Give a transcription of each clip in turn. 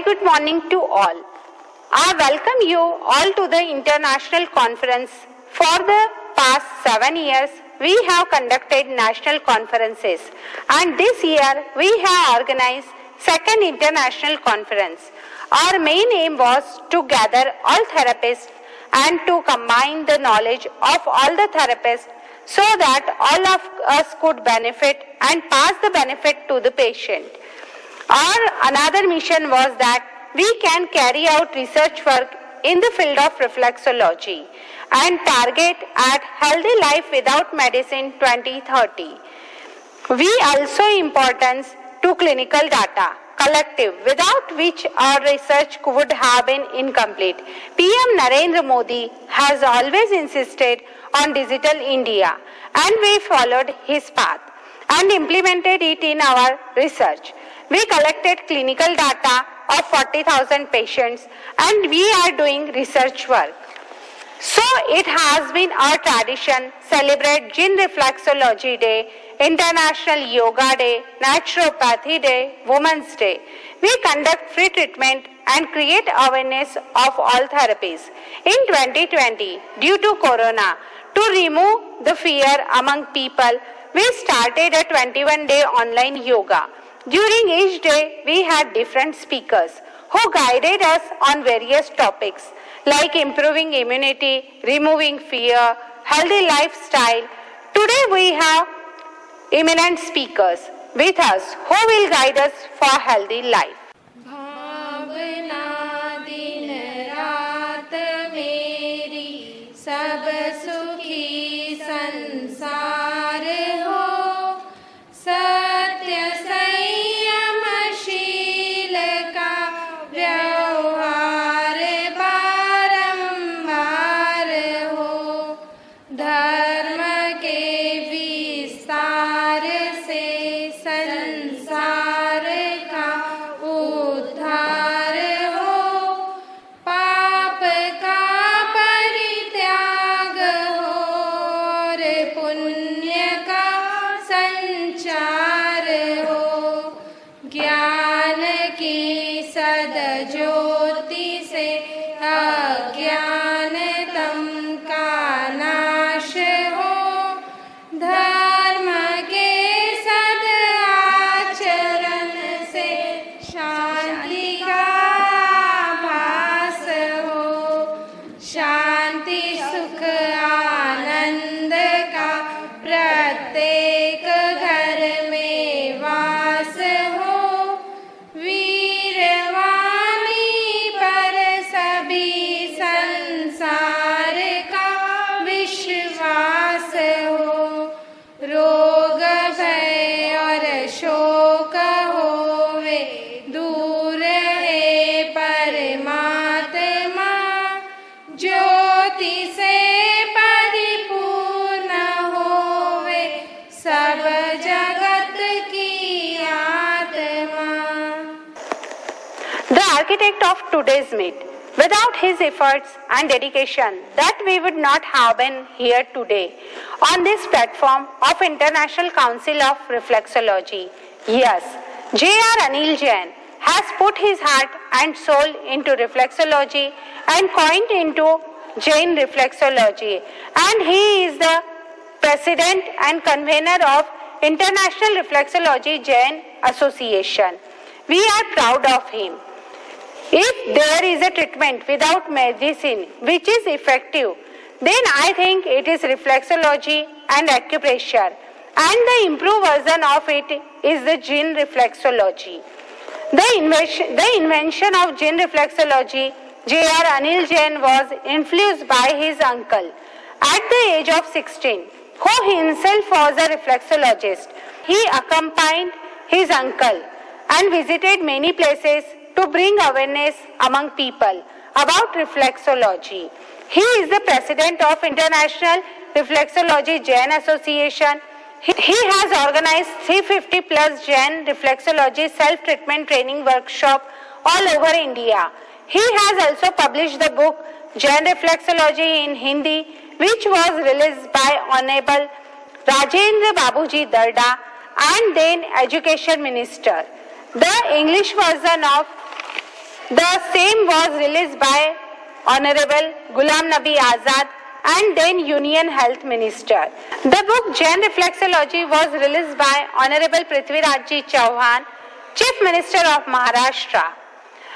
good morning to all. I welcome you all to the international conference. For the past 7 years, we have conducted national conferences, and this year we have organized second international conference. Our main aim was to gather all therapists and to combine the knowledge of all the therapists so that all of us could benefit and pass the benefit to the patient. Our another mission was that we can carry out research work in the field of reflexology and target at healthy life without medicine 2030. We also importance to clinical data collective, without which our research would have been incomplete. PM Narendra Modi has always insisted on Digital India, and we followed his path and implemented it in our research. We collected clinical data of 40,000 patients, and we are doing research work. So it has been our tradition celebrate Gyn Reflexology Day, International Yoga Day, Naturopathy Day, Women's Day. We conduct free treatment and create awareness of all therapies. In 2020, due to Corona, to remove the fear among people, we started a 21-day online yoga. During each day, we had different speakers who guided us on various topics like improving immunity, removing fear, healthy lifestyle. Today we have eminent speakers with us who will guide us for healthy life. भावना दिन रात मेरी सब सुखी संसार हो सत्य संयमशील का व्यवहार बारंबार हो धर्म के विस्तार से संसार का उद्धार हो पाप का परित्याग हो और पुण्य का संचार हो ज्ञान की सदज्योति से अज्ञानतम का नाश हो धर्म के सद आचरण से शांति का भास हो शांति सुख आनंद का प्रत्येक घर में वास हो वीरवाणी पर सभी संसार का विश्वास हो रोग भय और शोक होवे दूर है परमात्मा ज्योति से परिपूर्ण होवे सब जगत की आत्मा. The architect of today's meet, without his efforts and dedication, that we would not have been here today on this platform of International Council of Reflexology. Yes, J.R. Anil Jain has put his heart and soul into reflexology and coined into Jain Reflexology, and he is the president and convener of International Reflexology Jain Association. We are proud of him. If there is a treatment without medicine which is effective, then I think it is reflexology and acupressure, and the improved version of it is the Gyn Reflexology. The invention of Gyn Reflexology, J.R. Anil Jain, was influenced by his uncle at the age of 16, who himself was a reflexologist. He accompanied his uncle and visited many places to bring awareness among people about reflexology. He is the president of International Reflexology Jain Association. He has organized 350 plus Jain Reflexology self-treatment training workshop all over India. He has also published the book Jain Reflexology in Hindi, which was released by Honorable Rajendra Babuji Darda and then Education Minister. The English version of The same was released by Honorable Ghulam Nabi Azad and then Union Health Minister. The book Jain Reflexology was released by Honorable Prithvirajji Chauhan, Chief Minister of Maharashtra.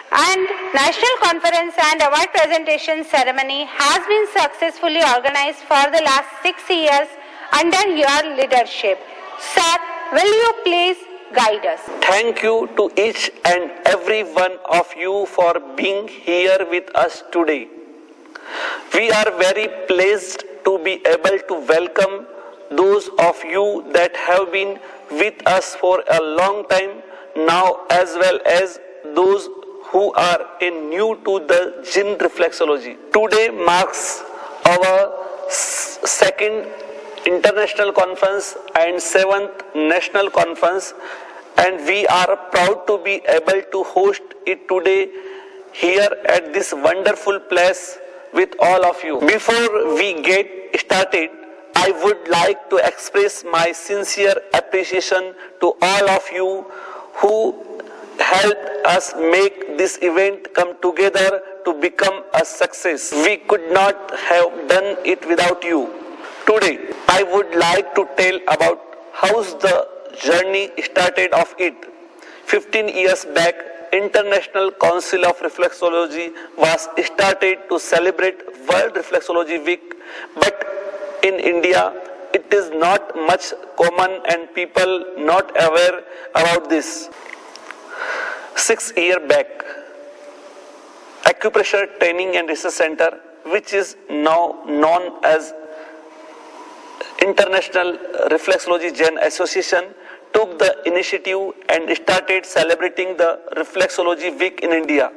And National Conference and Award Presentation Ceremony has been successfully organized for the last 6 years under your leadership. Sir, will you please guide us? Thank you to each and every one of you for being here with us today. We are very pleased to be able to welcome those of you that have been with us for a long time now, as well as those who are new to the Jain Reflexology. Today marks our second international conference and 7th national conference, and we are proud to be able to host it today here at this wonderful place with all of you. Before we get started, I would like to express my sincere appreciation to all of you who helped us make this event come together to become a success. We could not have done it without you. Today, I would like to tell about how the journey started of it. 15 years back, International Council of Reflexology was started to celebrate World Reflexology Week, but in India, it is not much common and people not aware about this. 6 years back, Acupressure Training and Research Center, which is now known as International Reflexology Jain Association, took the initiative and started celebrating the Reflexology Week in India.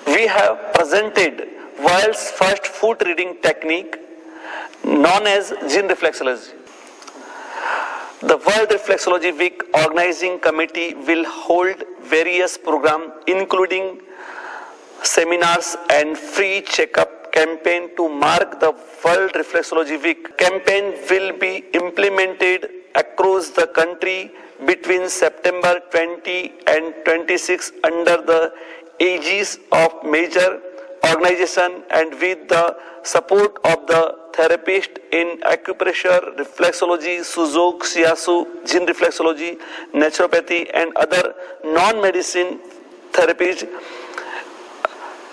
We have presented world's first foot reading technique known as Jain Reflexology. The World Reflexology Week Organizing Committee will hold various programs including seminars and free checkup campaign to mark the World Reflexology Week. Campaign will be implemented across the country between September 20 and 26 under the aegis of major organization and with the support of the therapist in acupressure, reflexology, suzok, shiatsu, Jain reflexology, naturopathy and other non-medicine therapies,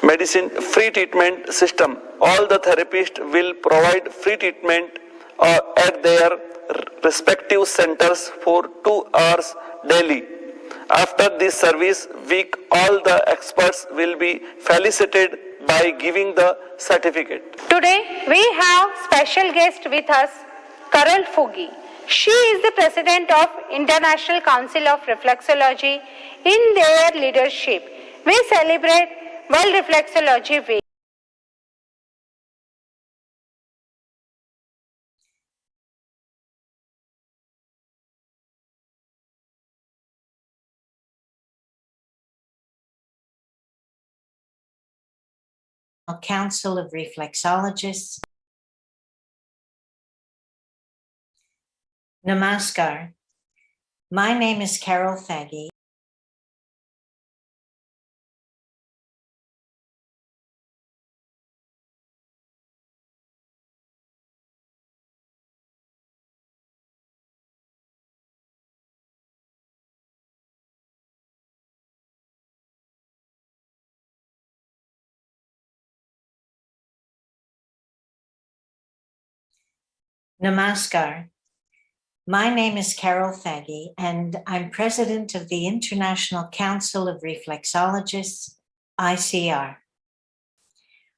medicine free treatment system. All the therapists will provide free treatment at their respective centers for 2 hours daily. After this service week, all the experts will be felicitated by giving the certificate. Today we have special guest with us, Carol Fugi. She is the president of International Council of Reflexology. In their leadership, we celebrate World Reflexology Week. Council of Reflexologists. Namaskar. My name is Carol Faggy. Namaskar. My name is Carol Faggy, and I'm president of the International Council of Reflexologists, ICR.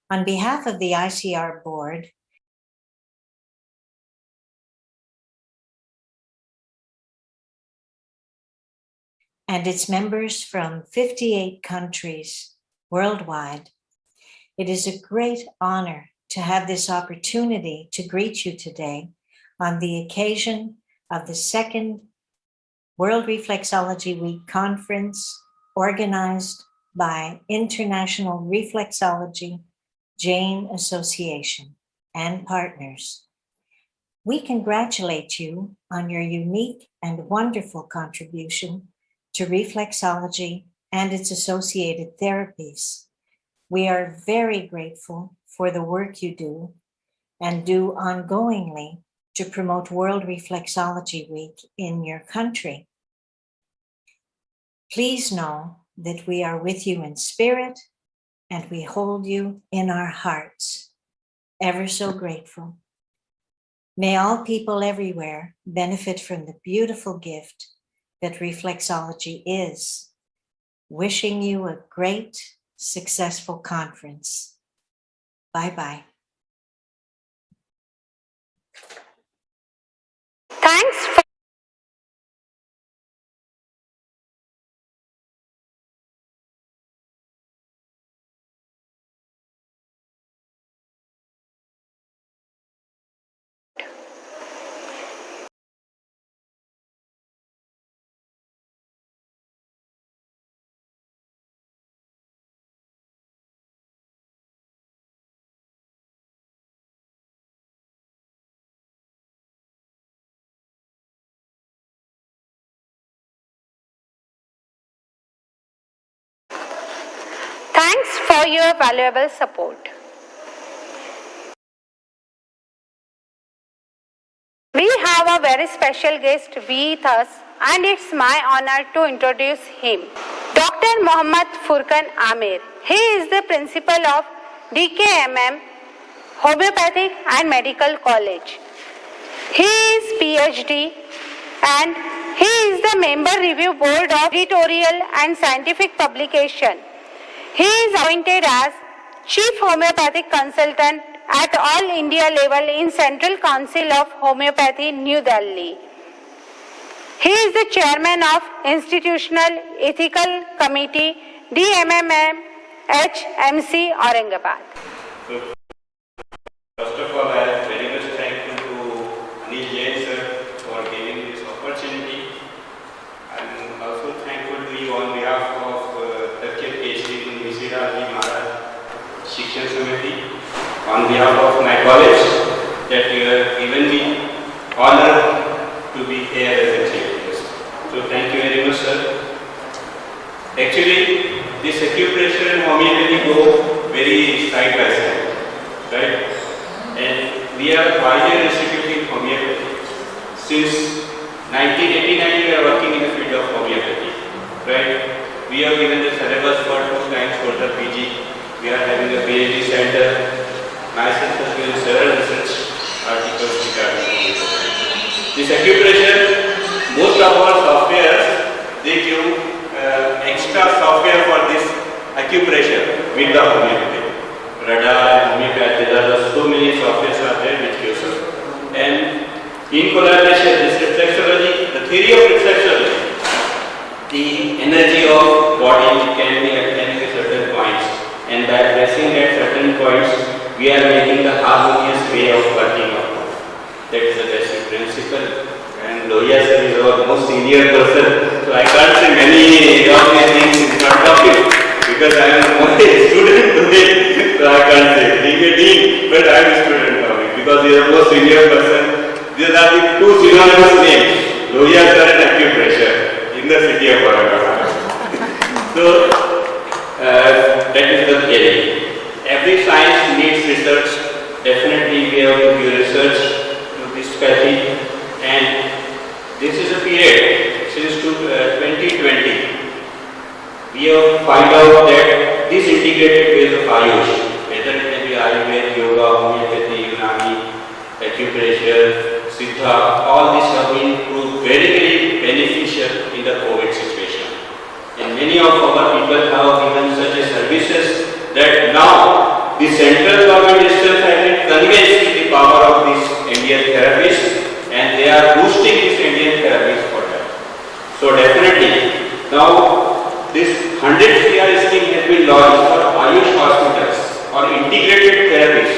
On behalf of the ICR board, and its members from 58 countries worldwide, it is a great honor to have this opportunity to greet you today on the occasion of the second World Reflexology Week conference organized by International Reflexology Jain Association and partners. We congratulate you on your unique and wonderful contribution to reflexology and its associated therapies. We are very grateful for the work you do and do ongoingly to promote World Reflexology Week in your country. Please know that we are with you in spirit and we hold you in our hearts. Ever so grateful. May all people everywhere benefit from the beautiful gift that reflexology is. Wishing you a great, successful conference. Bye-bye. Thanks for Thanks for your valuable support. We have a very special guest with us and it's my honor to introduce him. Dr. Mohammad Furkan Amir. He is the principal of DKMM Homeopathic and Medical College. He is PhD and he is the member review board of editorial and scientific publication. He is appointed as Chief Homeopathic Consultant at All India level in Central Council of Homeopathy, New Delhi. He is the Chairman of Institutional Ethical Committee, DMMM HMC, Aurangabad. So, first of all, I am very much thankful to Anil Jain sir for giving this opportunity. I am also thankful to you on behalf of PhD in Visiraji Maharaj Shikshan Samiti, on behalf of my college, that you have given me honor to be here as a chief guest. So thank you very much, sir. Actually, this acupressure and homeopathy go very side by side, right? And we are a pioneer institute in homeopathy. Since 1989, we are working in the field of homeopathy, right? We have given the syllabus for 2 times for the PG. We are having a PhD center. Myself has given several research articles regarding homeopathy. This acupressure, most of our softwares, they give extra software for this acupressure with the homeopathy. Radar and homeopathy, there are so many softwares are there which gives us. And in collaboration, this reflexology, the theory of reflexology, the energy of body can be attached to certain points, and by pressing at certain points, we are making the harmonious way of working out. That is the basic principle. And Lohia sir is our most senior person, so I can't say many of these things in front of you because I am only a student today, so I can't say. He may be, but I am a student of it because he is the most senior person. These are the 2 synonymous names, Lohia sir and acupressure, in the city of Aurangabad. So, that is the theory. Every science needs research. Definitely we have to do research to this pathy, and this is a period since 2020. We have found out that these integrated ways of Ayush, whether it may be Ayurveda, Yoga, Homeopathy, Unani, acupressure, Siddha, all these have been proved very, very beneficial in the COVID situation. And many of our people have given such a services that now the central government itself has been convinced with the power of these Indian therapies, and they are boosting these Indian therapies for that. So definitely, now this 100 CR scheme has been launched for Ayush hospitals or integrated therapies.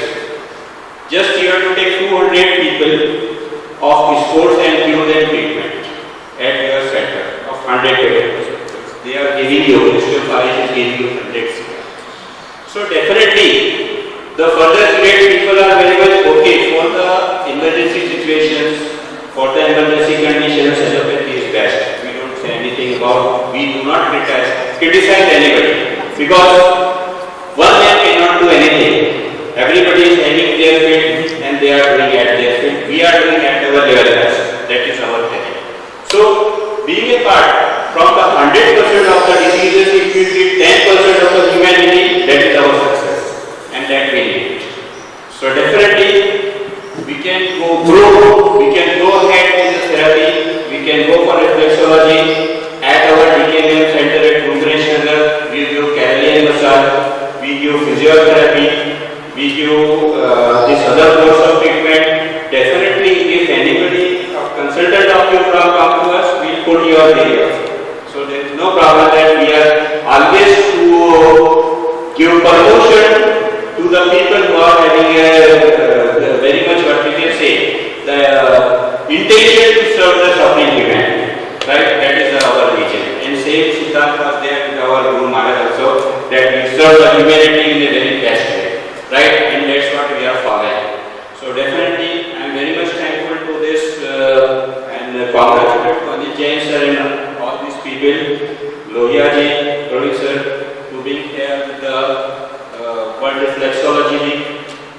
Just you have to take 200 people of sports and give them treatment at your center of 100 people. They are giving you, Mr. Farish is giving you 100 CR. So definitely, the further grade people are very much okay for the emergency situations, for the emergency conditions. Allopathy is best. We don't say anything about, we do not criticize criticize anybody, because one man cannot do anything. Everybody is having their field and they are doing at their field. We are doing at our level best. That is our theory. So, being a part from the 100% of the diseases, if we treat 10% of the humanity, that is our success, and that we need. So definitely, we can go through, we can go ahead in the therapy, we can go for reflexology at our DKM center at Ulnaris. We give Carolian massage, we give physiotherapy, we give this other course of treatment. Definitely, if anybody, a consultant of you come to us, we'll put your area. So there is no problem that we are always to give promotion to the people who are having a very much, what we can say, the intention to serve the suffering humanity, right? That is our vision. And same Siddharth was there with our Guru Maharaj also, that we serve the humanity in a very best way, right? And that's what we are following. So definitely, I am very much thankful to this and congratulate Pandit Jain sir and all these people, Lohia ji, Rohit sir, to being here with the World Reflexology Week.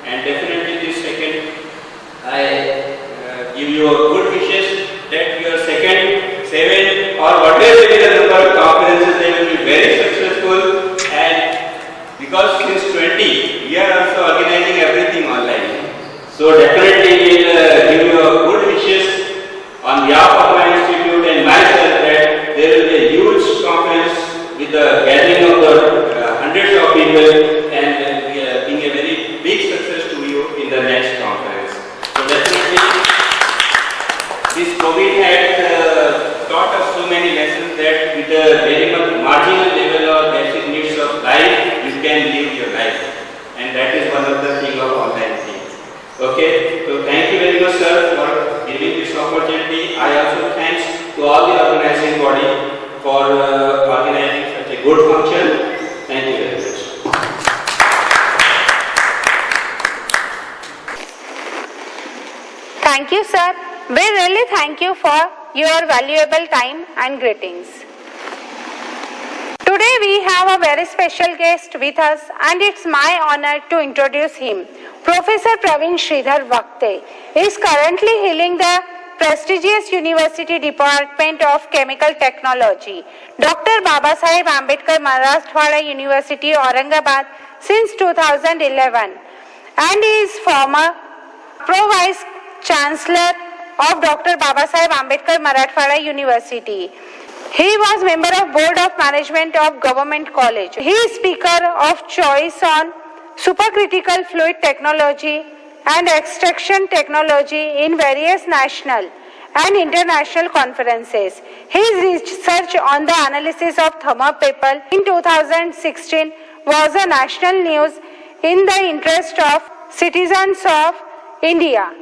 And definitely this second, I give you a good wishes that your second, 7 or whatever be the number of conferences, they will be very successful. And because since 20, we are also organizing everything online. So definitely we will give you a good wishes on behalf of my institute and myself that there will be a huge conference with the gathering of the hundreds of people, and being a very big success to you in the next conference. So definitely, this COVID had taught us so many lessons that with a very much marginal level of basic needs of life, you can live your life. And that is one of the things of online things. Okay, so thank you very much sir for giving this opportunity. I also thanks to all the organizing body for organizing such a good function. Thank you very much. Thank you, sir. We really thank you for your valuable time and greetings. Today we have a very special guest with us, and it's my honor to introduce him. Professor Praveen Sridhar Vakte is currently heading the prestigious University Department of Chemical Technology, Dr. Babasaheb Ambedkar Marathwada University, Aurangabad since 2011, and is former Pro-Vice Chancellor of Dr. Babasaheb Ambedkar Marathwada University. He was member of Board of Management of Government College. He is speaker of choice on supercritical fluid technology and extraction technology in various national and international conferences. His research on the analysis of thermoplastic in 2016 was a national news in the interest of citizens of India.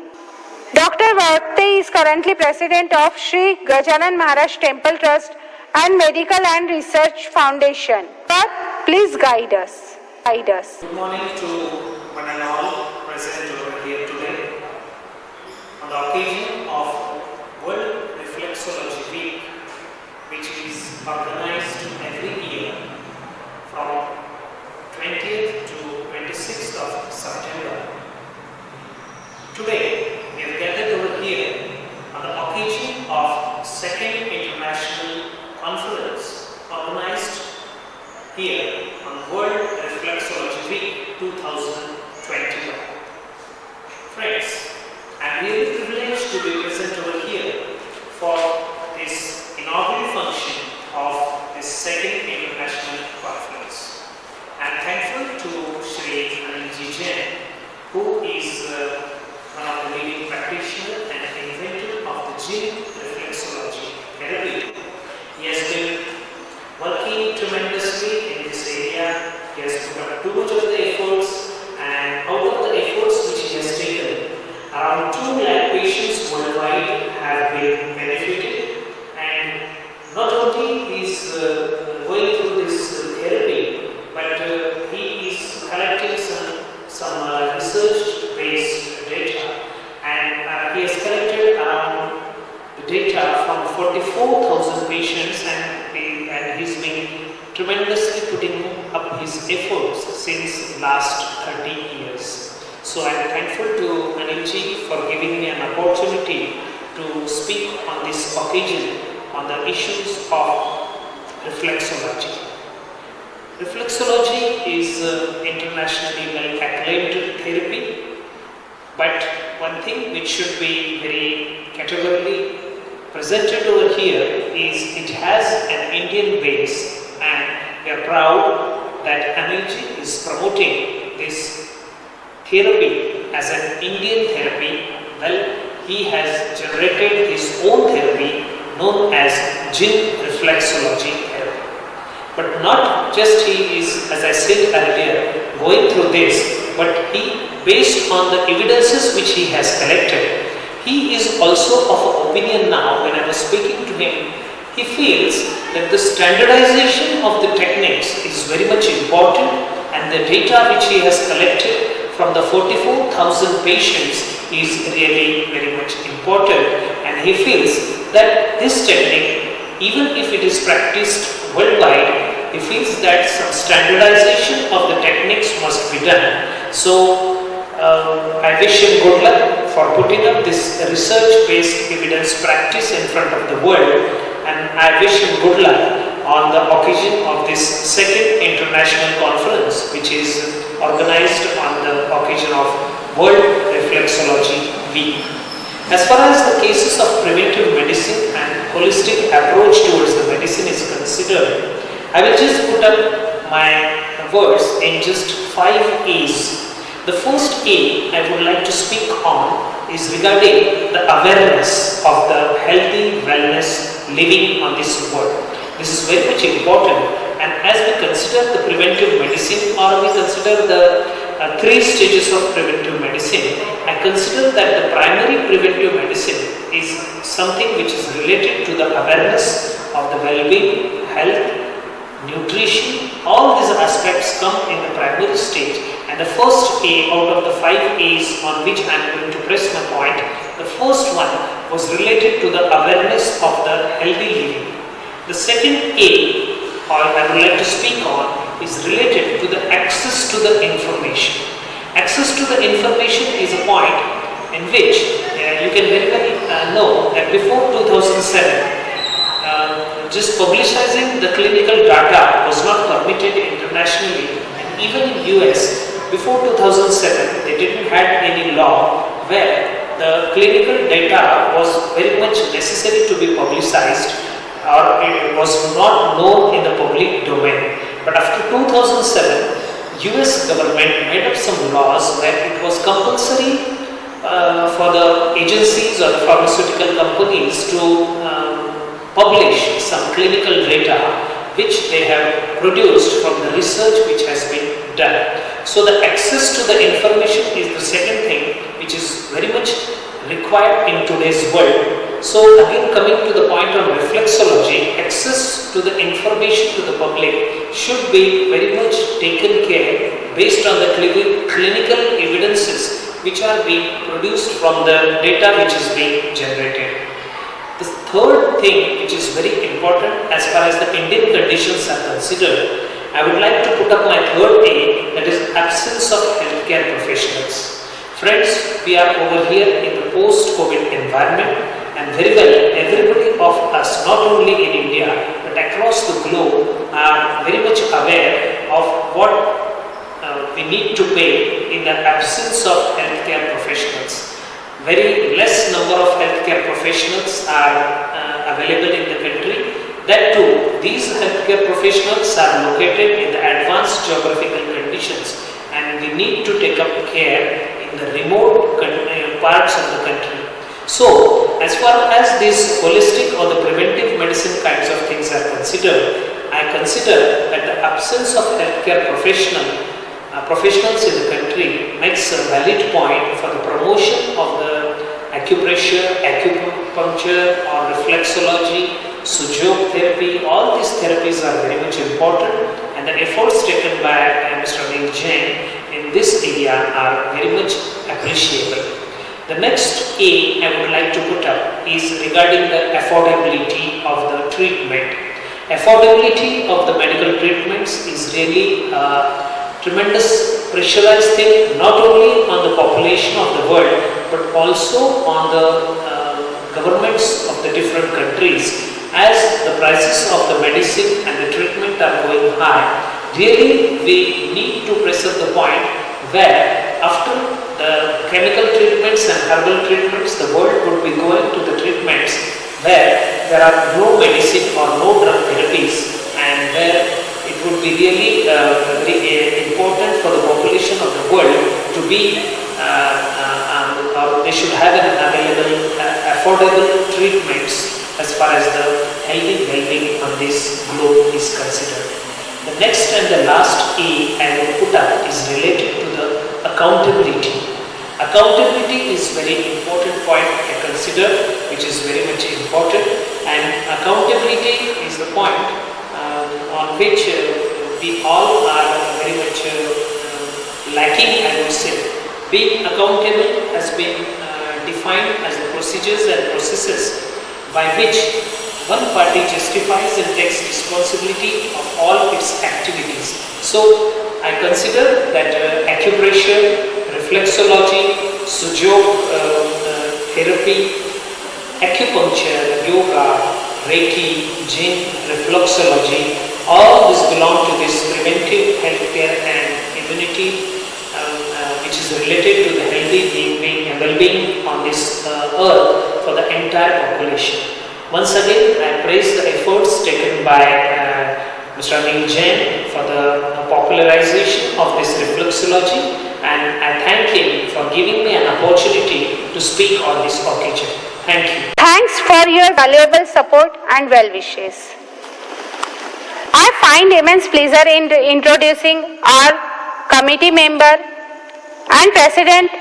Dr. Vakte is currently president of Sri Gajanan Maharaj Temple Trust and Medical and Research Foundation. But please guide us. Good morning to one and all present over here today. On the occasion of World Reflexology Week, which is organized every year from 20th to 26th of September. Today, we have gathered over here on the occasion of second international conference organized here on World Reflexology Week 2021. Friends, I am really privileged to be present over here for this inaugural function of this second international conference. I am thankful to Shri Heinrich Bechmans, who is one of the leading practitioners and inventor of the gene reflexology therapy. He has been working tremendously in this area. He has put up too much of the efforts, and out of the efforts which he has taken, around 2 lakh patients worldwide have been benefited. And not only is going through this therapy, but he is collecting some research-based data, and he has collected around the data from 44,000 patients, and he's been tremendously putting up his efforts since last 30 years. So I am thankful to Anilji for giving me an opportunity to speak on this occasion on the issues of reflexology. Reflexology is internationally well acclaimed therapy, but one thing which should be very categorically presented over here is it has an Indian base, and we are proud that Anilji is promoting this therapy as an Indian therapy. Well, he has generated his own therapy known as Jin reflexology therapy. But not just he is, as I said earlier, going through this, but he, based on the evidences which he has collected, he is also of opinion now, when I was speaking to him, he feels that the standardization of the techniques is very much important, and the data which he has collected from the 44,000 patients is really very much important, and he feels that this technique, even if it is practiced worldwide, he feels that some standardization of the techniques must be done. So I wish him good luck for putting up this research-based evidence practice in front of the world, and I wish him good luck on the occasion of this second international conference, which is organized on the occasion of World Reflexology Week. As far as the cases of preventive medicine and holistic approach towards the medicine is considered, I will just put up my words in just 5 A's. The first A I would like to speak on is regarding the awareness of the healthy wellness living on this world. This is very much important, and as we consider the preventive medicine, or we consider the 3 stages of preventive medicine, I consider that the primary preventive medicine is something which is related to the awareness of the well-being, health, nutrition. All these aspects come in the primary stage, and the first A out of the 5 A's on which I am going to press my point, the first one was related to the awareness of the healthy living. The second A I would like to speak on is related to the access to the information. Access to the information is a point in which you can very well know that before 2007, just publicizing the clinical data was not permitted internationally, and even in US before 2007 they didn't have any law where the clinical data was very much necessary to be publicized, or it was not known in the public domain. But after 2007, US government made up some laws where it was compulsory for the agencies or the pharmaceutical companies to publish some clinical data which they have produced from the research which has been done. So the access to the information is the second thing which is very much required in today's world. So again, coming to the point on reflexology, access to the information to the public should be very much taken care based on the clinical evidences which are being produced from the data which is being generated. The third thing which is very important as far as the Indian conditions are considered, I would like to put up my third A, that is absence of healthcare professionals. Friends, we are over here in the post-COVID environment, and very well everybody of us, not only in India but across the globe, are very much aware of what we need to pay in the absence of healthcare professionals. Very less number of healthcare professionals are available in the country. That too, these healthcare professionals are located in the advanced geographical conditions, and we need to take up care in the remote parts of the country. So, as far as these holistic or the preventive medicine kinds of things are considered, I consider that the absence of healthcare professionals in the country makes a valid point for the promotion of the acupressure, acupuncture or reflexology, sujok therapy. All these therapies are very much important, and the efforts taken by Mr. Neil Jain in this area are very much appreciable. The next A I would like to put up is regarding the affordability of the treatment. Affordability of the medical treatments is really a tremendous pressurized thing, not only on the population of the world, but also on the governments of the different countries. As the prices of the medicine and the treatment are going high, really we need to press at the point where after the chemical treatments and herbal treatments, the world would be going to the treatments where there are no medicine or no drug therapies, and where it would be really very important for the population of the world to be or they should have an available affordable treatments as far as the healthy well-being on this globe is considered. The next and the last E I would put up is related to the accountability. Accountability is very important point I consider, which is very much important, and accountability is the point on which we all are very much lacking, I would say. Being accountable has been defined as the procedures and processes by which one party justifies and takes responsibility of all its activities. So I consider that acupressure, reflexology, sujok therapy, acupuncture, yoga, reiki, Jin, reflexology, all this belong to this preventive healthcare and immunity which is related to the healthy being and well-being on this earth for the entire population. Once again, I praise the efforts taken by Mr. Anil Jain for the popularization of this reflexology, and I thank him for giving me an opportunity to speak on this occasion. Thank you. Thanks for your valuable support and well wishes. I find immense pleasure in introducing our committee member and President,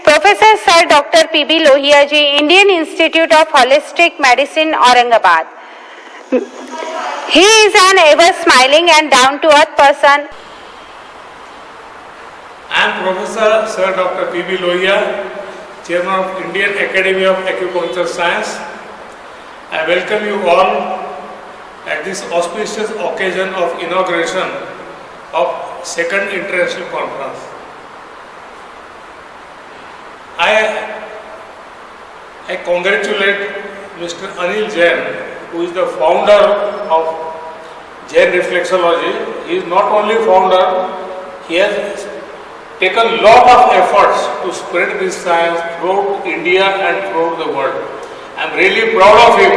Professor Sir Dr. P.B. Lohia ji, Indian Institute of Holistic Medicine, Aurangabad. He is an ever smiling and down-to-earth person. I am Professor Sir Dr. P.B. Lohia, Chairman of Indian Academy of Acupuncture Science. I welcome you all at this auspicious occasion of inauguration of Second International Conference. I congratulate Mr. Anil Jain, who is the founder of Jain Reflexology. He is not only founder, he has taken a lot of efforts to spread this science throughout India and throughout the world. I am really proud of him,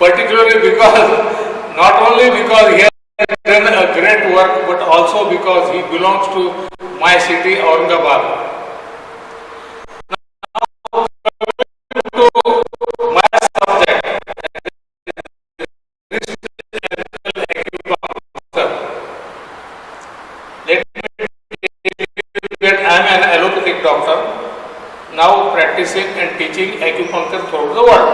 particularly because, not only because he has done a great work, but also because he belongs to my city, Aurangabad. Now practicing and teaching acupuncture throughout the world.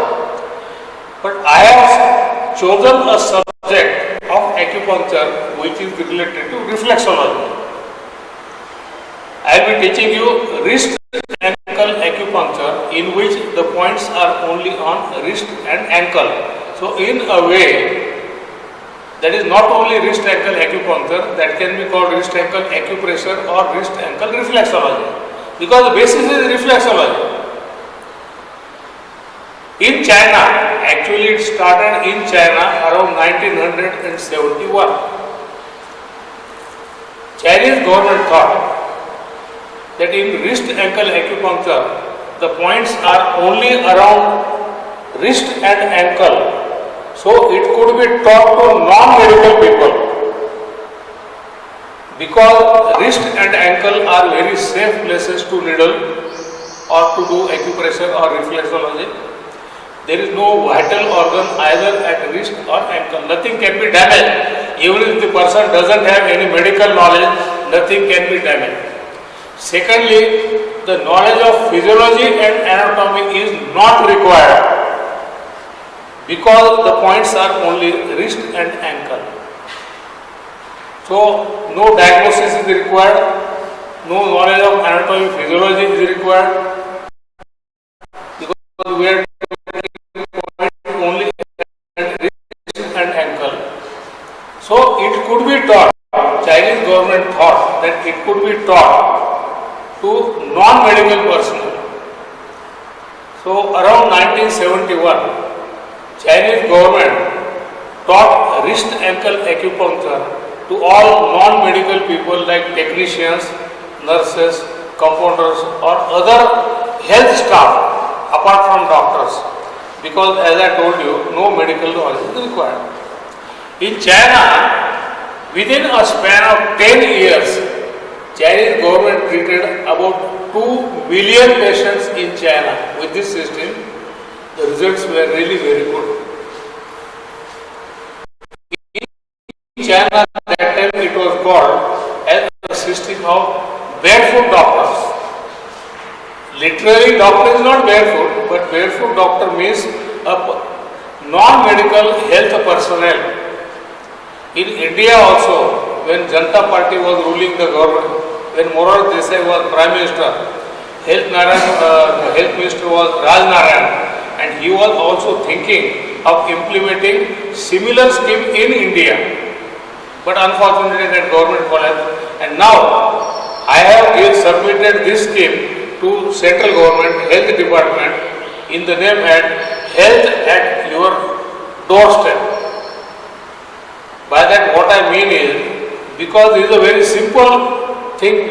But I have chosen a subject of acupuncture which is related to reflexology. I will be teaching you wrist ankle acupuncture, in which the points are only on wrist and ankle. So in a way, that is not only wrist ankle acupuncture, that can be called wrist ankle acupressure or wrist ankle reflexology. Because the basis is reflexology. In China, actually it started in China around 1971. Chinese government thought that in wrist ankle acupuncture, the points are only around wrist and ankle. So it could be taught to non-medical people. Because wrist and ankle are very safe places to needle or to do acupressure or reflexology. There is no vital organ either at wrist or ankle. Nothing can be damaged. Even if the person doesn't have any medical knowledge, nothing can be damaged. Secondly, the knowledge of physiology and anatomy is not required because the points are only wrist and ankle. So, no diagnosis is required, no knowledge of anatomy, physiology is required, because we are only at wrist and ankle. could be taught to non-medical personnel. So around 1971, Chinese government taught wrist ankle acupuncture to all non-medical people like technicians, nurses, compounders or other health staff apart from doctors, because as I told you, no medical knowledge is required. In China, within a span of 10 years, Chinese government treated about 2 million patients in China with this system. The results were really very good. In China, at that time it was called as a system of barefoot doctors. Literally, doctor is not barefoot, but barefoot doctor means a non-medical health personnel. In India also, when Janata Party was ruling the government, when Morarji Desai was Prime Minister, Health Minister was Raj Narayan, and he was also thinking of implementing similar scheme in India. But unfortunately that government collapsed, and now I have submitted this scheme to central government health department in the name at health at your doorstep. By that what I mean is, because it is a very simple thing,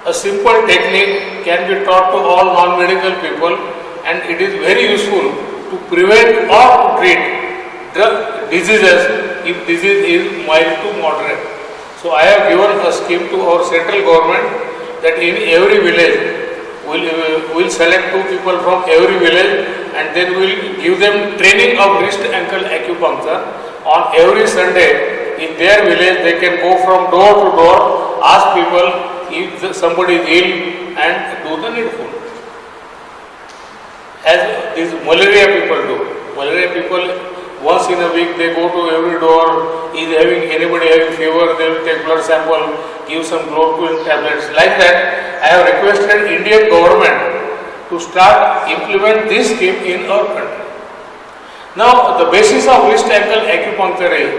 a simple technique can be taught to all non-medical people, and it is very useful to prevent or to treat diseases if disease is mild to moderate. So I have given a scheme to our central government that in every village we'll select 2 people from every village, and then we'll give them training of wrist ankle acupuncture. On every Sunday in their village they can go from door to door, ask people if somebody is ill and do the needful. As these malaria people do. Malaria people, once in a week they go to every door, anybody having fever, they will take blood sample, give some chloroquine tablets. Like that, I have requested Indian government to start implement this scheme in our country. Now, the basis of wrist ankle acupuncture is,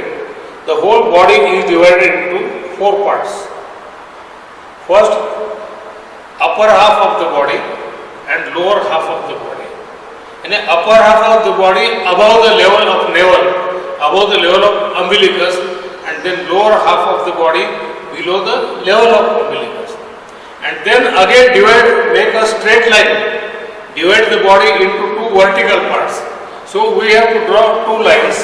the whole body is divided into 4 parts. First, upper half of the body and lower half of the body. And the upper half of the body above the level of navel, above the level of umbilicus, and then lower half of the body below the level of umbilicus. And then again make a straight line, divide the body into 2 vertical parts. So we have to draw 2 lines,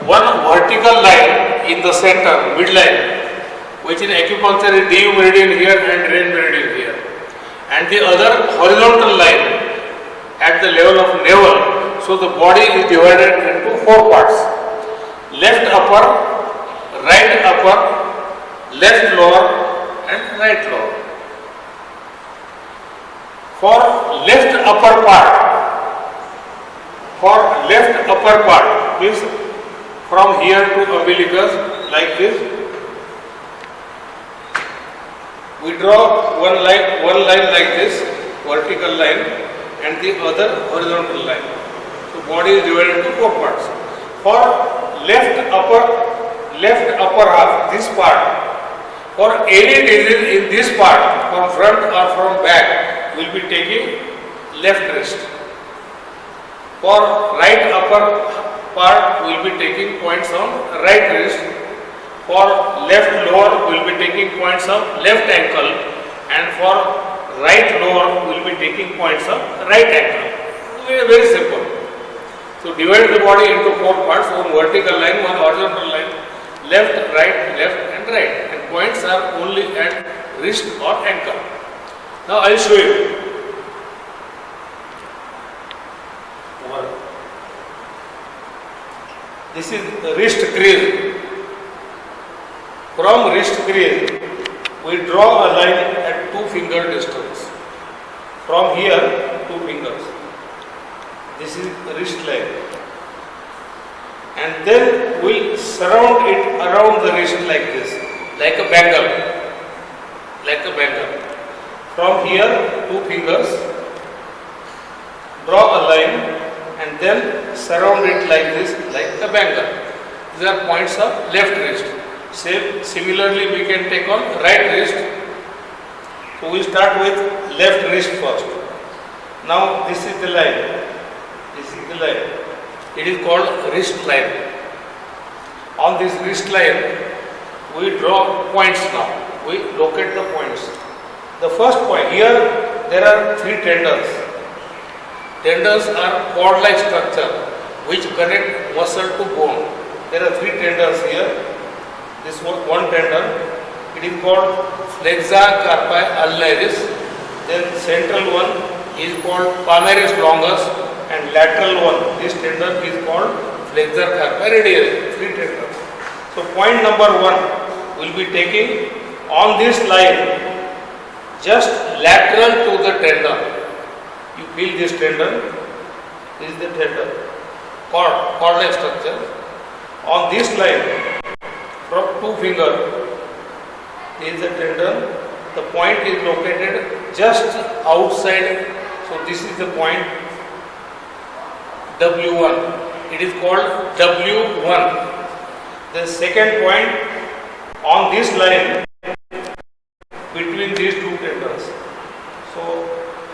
one vertical line in the center, midline, which in acupuncture is DU meridian here and Ren meridian here, and the other horizontal line at the level of navel. So the body is divided into 4 parts: left upper, right upper, left lower and right lower. For left upper part means from here to umbilicus, like this. We draw one line like this, vertical line, and the other horizontal line. So body is divided into 4 parts. For left upper half, this part, for any disease in this part, from front or from back, will be taking left wrist. For right upper part, we will be taking points on right wrist. For left lower, we will be taking points of left ankle, and for right lower, we will be taking points of right ankle. Very, very simple. So divide the body into 4 parts: one vertical line, one horizontal line, left, and right. And points are only at wrist or ankle. Now I will show you. This is wrist crease. From wrist crease, we draw a line at 2 finger distance. From here, 2 fingers. This is wrist line. And then we surround it around the wrist like this, like a bangle. Like a bangle. From here, 2 fingers. Draw a line and then surround it like this, like a bangle. These are points of left wrist. Similarly, we can take on right wrist So we start with left wrist first. Now this is the line. This is the line. It is called wrist line. On this wrist line, we draw points now. We locate the points. The first point, here there are 3 tendons. Tendons are cord-like structure which connect muscle to bone. There are 3 tendons here. This one tendon, it is called Flexor Carpi Ulnaris. Then central one is called Palmaris longus, and lateral one, this tendon is called Flexor Carpi radialis. 3 tendons. So point number 1 will be taking on this line, just lateral to the tendon. You feel this tendon, this is the tendon, cord-like structure. On this line, from 2 fingers, this is the tendon. The point is located just outside. So this is the point W1. It is called W1. The second point on this line between these 2 tendons. So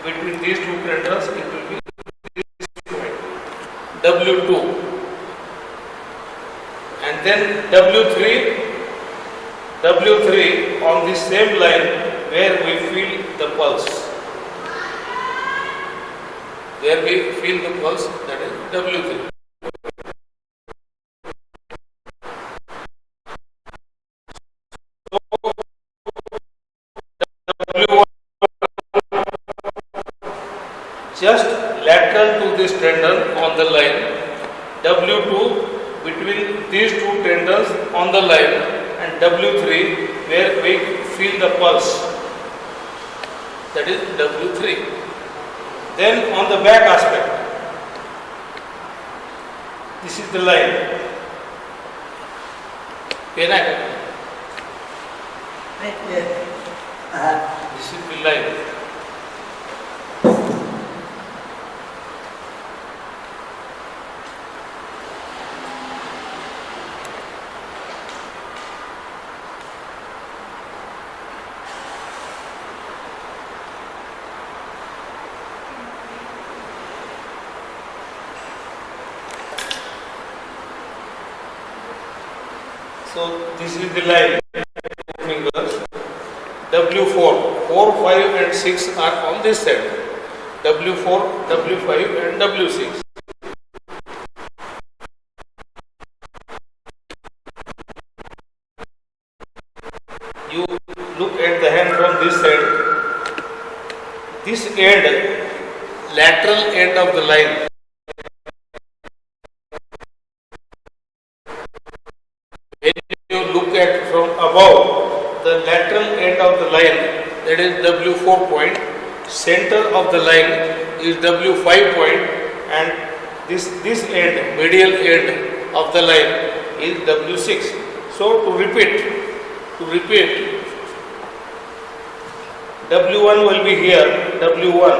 between these 2 tendons, it will be this point W2, and then W3 on this same line where we feel the pulse. Where we feel the pulse, that is W3. Just lateral to this tendon on the line, W2 between these 2 tendons on the line, and W3 where we feel the pulse, that is W3. Then on the back aspect, this is the line. This is the line. So this is the line, 2 fingers. W4, 4, 5 and 6 are on this side. W4, W5 and W6. You look at the hand from this side. This end, lateral end of the line, from above, the lateral end of the line, that is W4 point, center of the line is W5 point, and this end, medial end of the line is W6. So to repeat, W1 will be here, W1,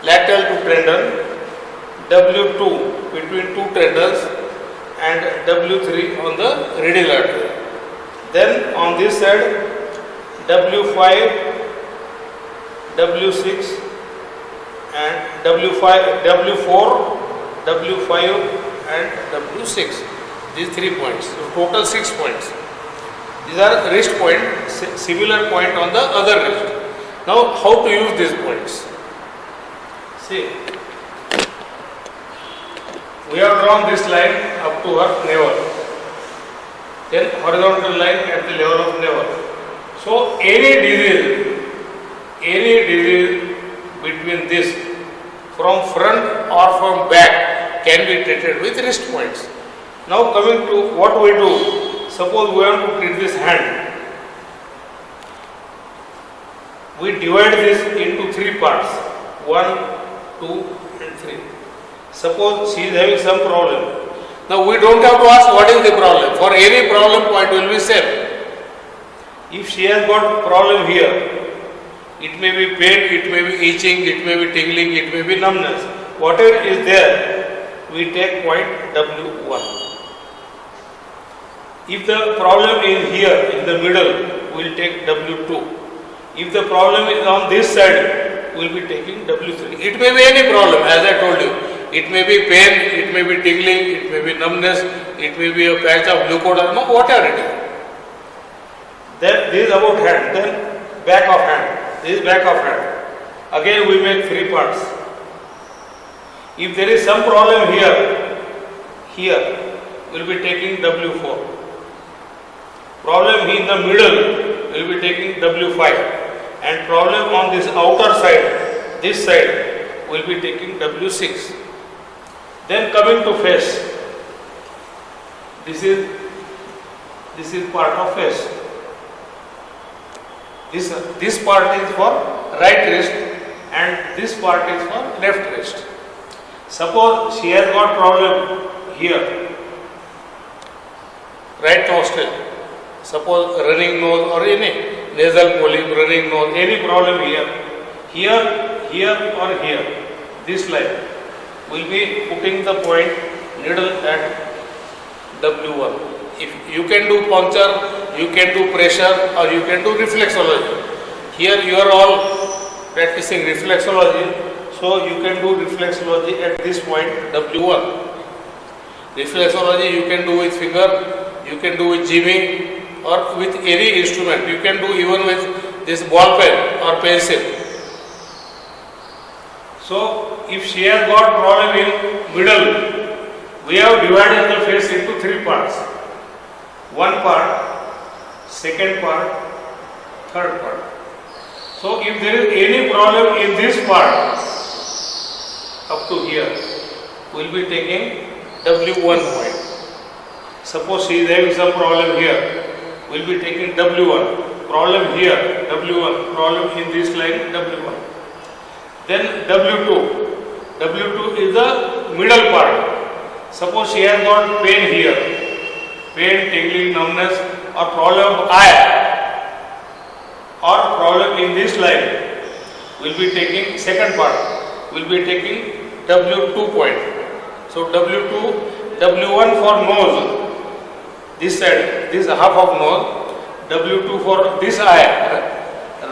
lateral to tendon, W2 between 2 tendons, and W3 on the radial artery. Then on this side, W5, W6 and W4, W5 and W6. These 3 points. So total 6 points. These are wrist point, similar point on the other wrist. Now how to use these points? See. We have drawn this line up to her navel, then horizontal line at the level of navel. So any disease between this from front or from back can be treated with wrist points. Now coming to what we do, suppose we want to treat this hand. We divide this into 3 parts, 1, 2 and 3. Suppose she is having some problem. Now we don't have to ask what is the problem. For any problem point will be same. If she has got problem here, it may be pain, it may be itching, it may be tingling, it may be numbness. Whatever is there, we take point W1. If the problem is here in the middle, we will take W2. If the problem is on this side, we will be taking W3. It may be any problem, as I told you. It may be pain, it may be tingling, it may be numbness, it may be a patch of leukoderma, whatever it is. Then this is about hand, then back of hand. This is back of hand. Again we make 3 parts. If there is some problem here, we will be taking W4. Problem in the middle, we will be taking W5. And problem on this outer side, this side, we will be taking W6. Then coming to face, this is part of face. This part is for right wrist and this part is for left wrist. Suppose she has got problem here, right nostril. Suppose running nose or any nasal polyp, running nose, any problem here or here, this line. Will be putting the point needle at W1. If you can do puncture, you can do pressure, or you can do reflexology. Here you are all practicing reflexology, so you can do reflexology at this point W1. Reflexology you can do with finger, you can do with jamming, or with any instrument. You can do even with this ball pen or pencil. So, if she has got problem in middle, we have divided the face into 3 parts. 1 part, 2nd part, 3rd part. So, if there is any problem in this part, up to here, we will be taking W1 point. Suppose she is having some problem here, we will be taking W1. Problem here, W1. Problem in this line, W1. Then W2. W2 is the middle part. Suppose she has got pain here, pain, tingling, numbness, or problem of eye, or problem in this line, we will be taking 2nd part. We will be taking W2 point. So W2, W1 for nose, this side, this half of nose, W2 for this eye,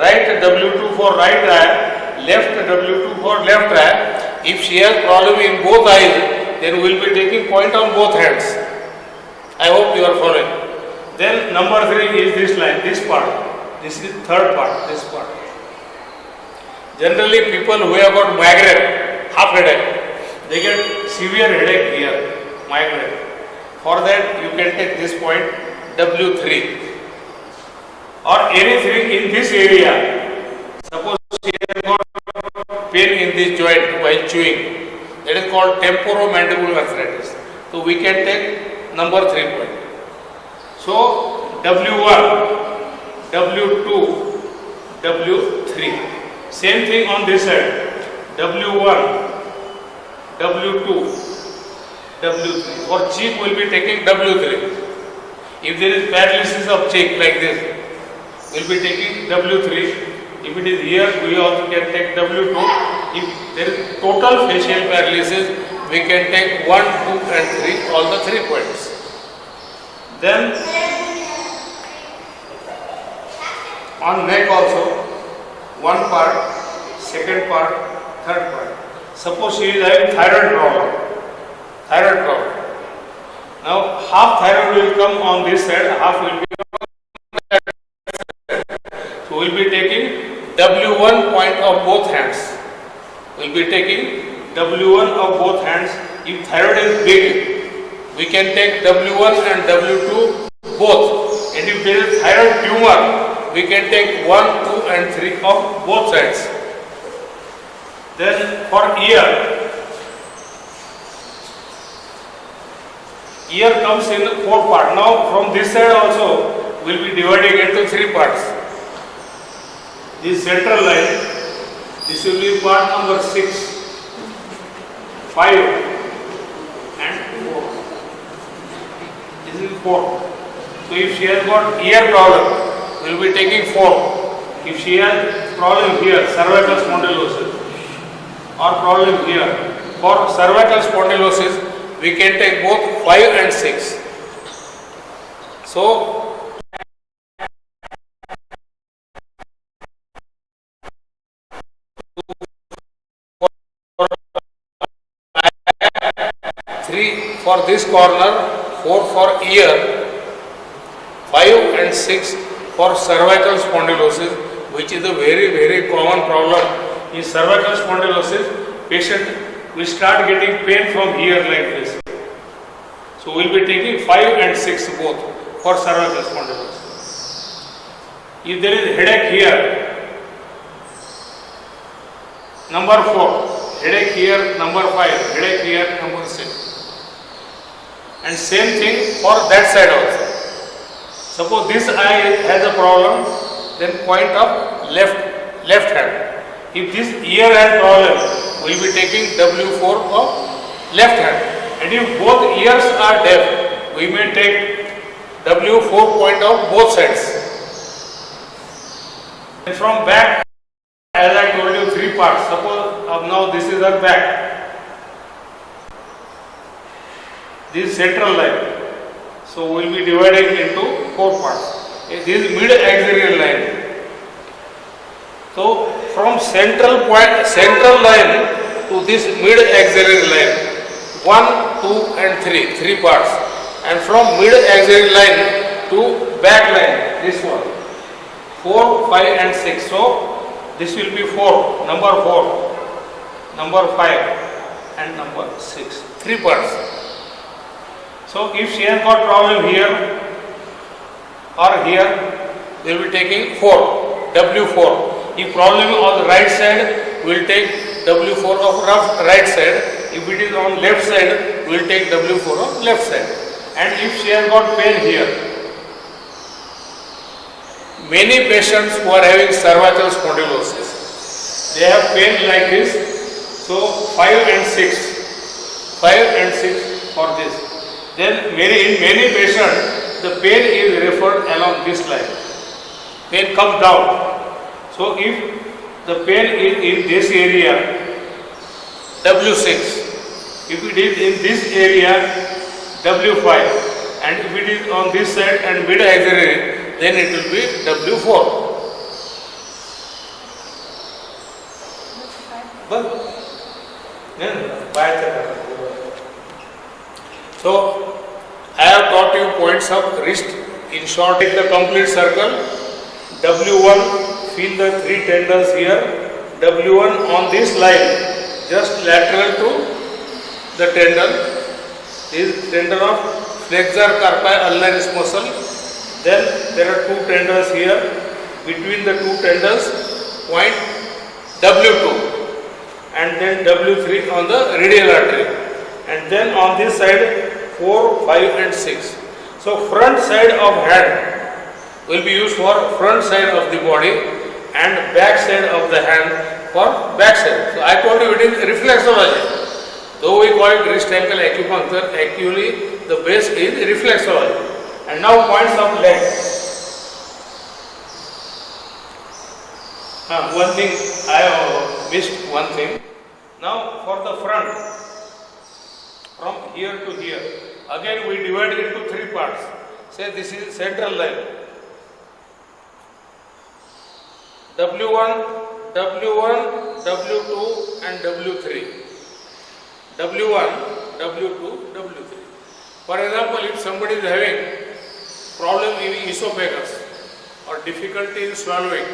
right W2 for right eye, left W2 for left eye. If she has problem in both eyes, then we will be taking point on both hands. I hope you are following. Then number 3 is this line, this part. This is 3rd part, this part. Generally people who have got migraine, half headache, they get severe headache here, migraine. For that you can take this point W3 or anything in this area. Suppose she has got pain in this joint while chewing, that is called temporomandibular arthritis. So we can take number 3 point. So W1, W2, W3. Same thing on this side. W1, W2, W3. For cheek we will be taking W3. If there is paralysis of cheek like this, we will be taking W3. If it is here, we also can take W2. If there is total facial paralysis, we can take 1, 2 and 3, all the 3 points. Then on neck also, 1 part, 2nd part, 3rd part. Suppose she is having thyroid problem. Now half thyroid will come on this side, half will be on that side. So we will be taking W1 point of both hands. We will be taking W1 of both hands. If thyroid is big, we can take W1 and W2 both. And if there is thyroid tumor, we can take 1, 2 and 3 of both sides. Then for ear comes in 4 parts. Now from this side also we will be dividing into 3 parts. This central line, this will be part number 6, 5 and 4. This is 4. So if she has got ear problem, we will be taking 4. If she has problem here, cervical spondylosis, or problem here, for cervical spondylosis, we can take both 5 and 6. So for this corner, 4 for ear, 5 and 6 for cervical spondylosis, which is a very common problem. In cervical spondylosis, patient will start getting pain from here like this. So we will be taking 5 and 6 both for cervical spondylosis. If there is headache here, number 4, headache here, number 5, headache here, number 6. And same thing for that side also. Suppose this eye has a problem, then point of left hand. If this ear has problem, we will be taking W4 of left hand. And if both ears are deaf, we may take W4 point of both sides. And from back, as I told you, 3 parts. Suppose now this is our back. This is central line. So we will be dividing into 4 parts. This is mid-axillary line. So from central line to this mid-axillary line, 1, 2 and 3 parts. And from mid-axillary line to back line, this one, 4, 5 and 6. So this will be 4, number 4, number 5 and number 6, 3 parts. So if she has got problem here or here, we will be taking 4, W4. If problem on the right side, we will take W4 of right side. If it is on left side, we will take W4 of left side. And if she has got pain here, many patients who are having cervical spondylosis, they have pain like this. So 5 and 6 for this. Then in many patients, the pain is referred along this line. Pain comes down. So if the pain is in this area, W6. If it is in this area, W5. And if it is on this side and mid-axillary, then it will be W4. So I have taught you points of wrist. In short, take the complete circle. W1, feel the 3 tendons here. W1 on this line, just lateral to the tendon. This tendon of Flexor, Carpi, Ulnaris muscle. Then there are 2 tendons here. Between the 2 tendons, point W2 and then W3 on the radial artery. And then on this side, 4, 5 and 6. So front side of hand will be used for front side of the body and back side of the hand for back side. So I told you it is reflexology. Though we call it wrist ankle acupuncture, actually the base is reflexology. And now points of leg. One thing I missed one thing. Now for the front, from here to here, again we divide it into 3 parts. Say this is central line. W1, W2 and W3. W1, W2, W3. For example, if somebody is having problem in esophagus or difficulty in swallowing,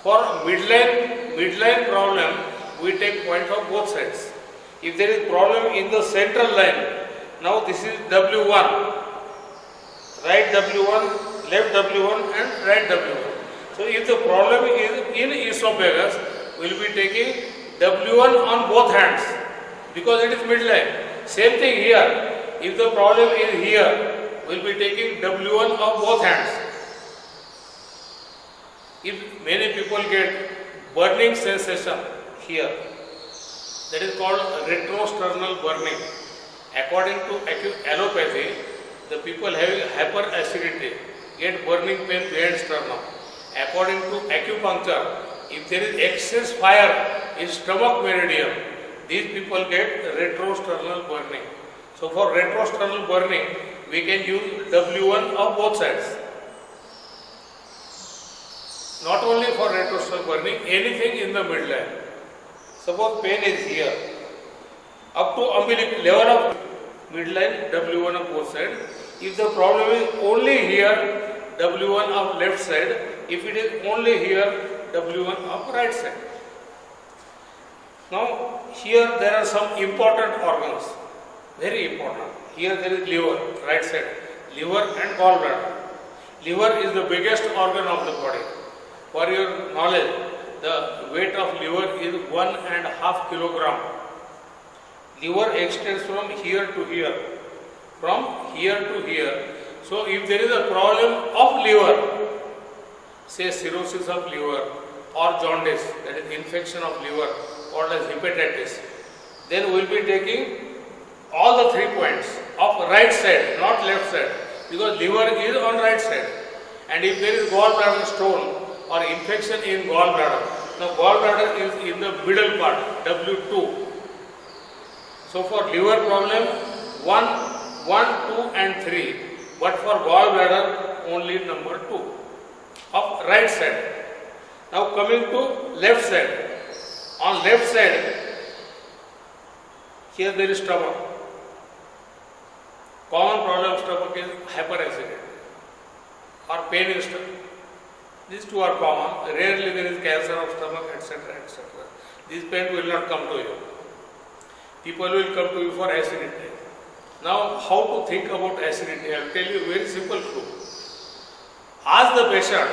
for midline problem, we take point of both sides. If there is problem in the central line, now this is W1, right W1, left W1 and right W1. So if the problem is in esophagus, we will be taking W1 on both hands because it is midline. Same thing here. If the problem is here, we will be taking W1 on both hands. If many people get burning sensation here, that is called retrosternal burning. According to allopathy, the people having hyperacidity get burning pain behind sternum. According to acupuncture, if there is excess fire in stomach meridian, these people get retrosternal burning. So for retrosternal burning, we can use W1 of both sides. Not only for retrosternal burning, anything in the midline. Suppose pain is here, up to umbilical level of midline W1 of both sides. If the problem is only here, W1 of left side. If it is only here, W1 of right side. Now, here there are some important organs, very important. Here there is liver, right side, liver and gallbladder. Liver is the biggest organ of the body. For your knowledge, the weight of liver is 1.5 kilogram. Liver extends from here to here, from here to here. So, if there is a problem of liver, say cirrhosis of liver or jaundice, that is infection of liver or as hepatitis, then we will be taking all the 3 points of right side, not left side, because liver is on right side. And if there is gallbladder stone or infection in gallbladder, now gallbladder is in the middle part, W2. So for liver problem, 1, 2 and 3, but for gallbladder only number 2 of right side. Now coming to left side. On left side, here there is stomach. Common problem of stomach is hyperacidity or pain in stomach. These two are common. Rarely there is cancer of stomach, etc., etc. This pain will not come to you. People will come to you for acidity. Now, how to think about acidity? I will tell you a very simple clue. Ask the patient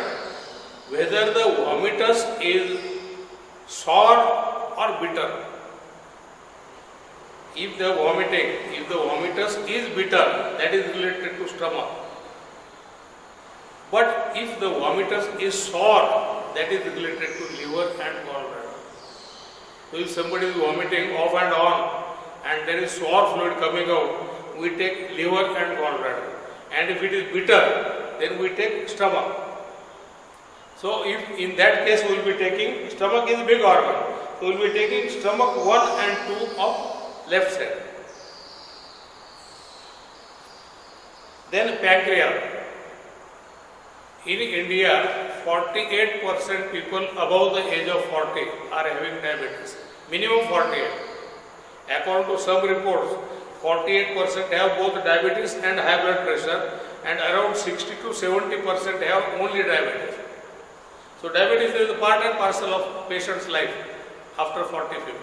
whether the vomitus is sour or bitter. If the vomitus is bitter, that is related to stomach. But if the vomitus is sour, that is related to liver and gallbladder. So if somebody is vomiting off and on and there is sour fluid coming out, we take liver and gallbladder. And if it is bitter, then we take stomach. So if in that case we will be taking, stomach is a big organ, so we will be taking stomach 1 and 2 of left side. Then pancreas. In India, 48% people above the age of 40 are having diabetes. Minimum 48. According to some reports, 48% have both diabetes and high blood pressure, and around 60 to 70% have only diabetes. So diabetes is a part and parcel of patient's life after 40-50.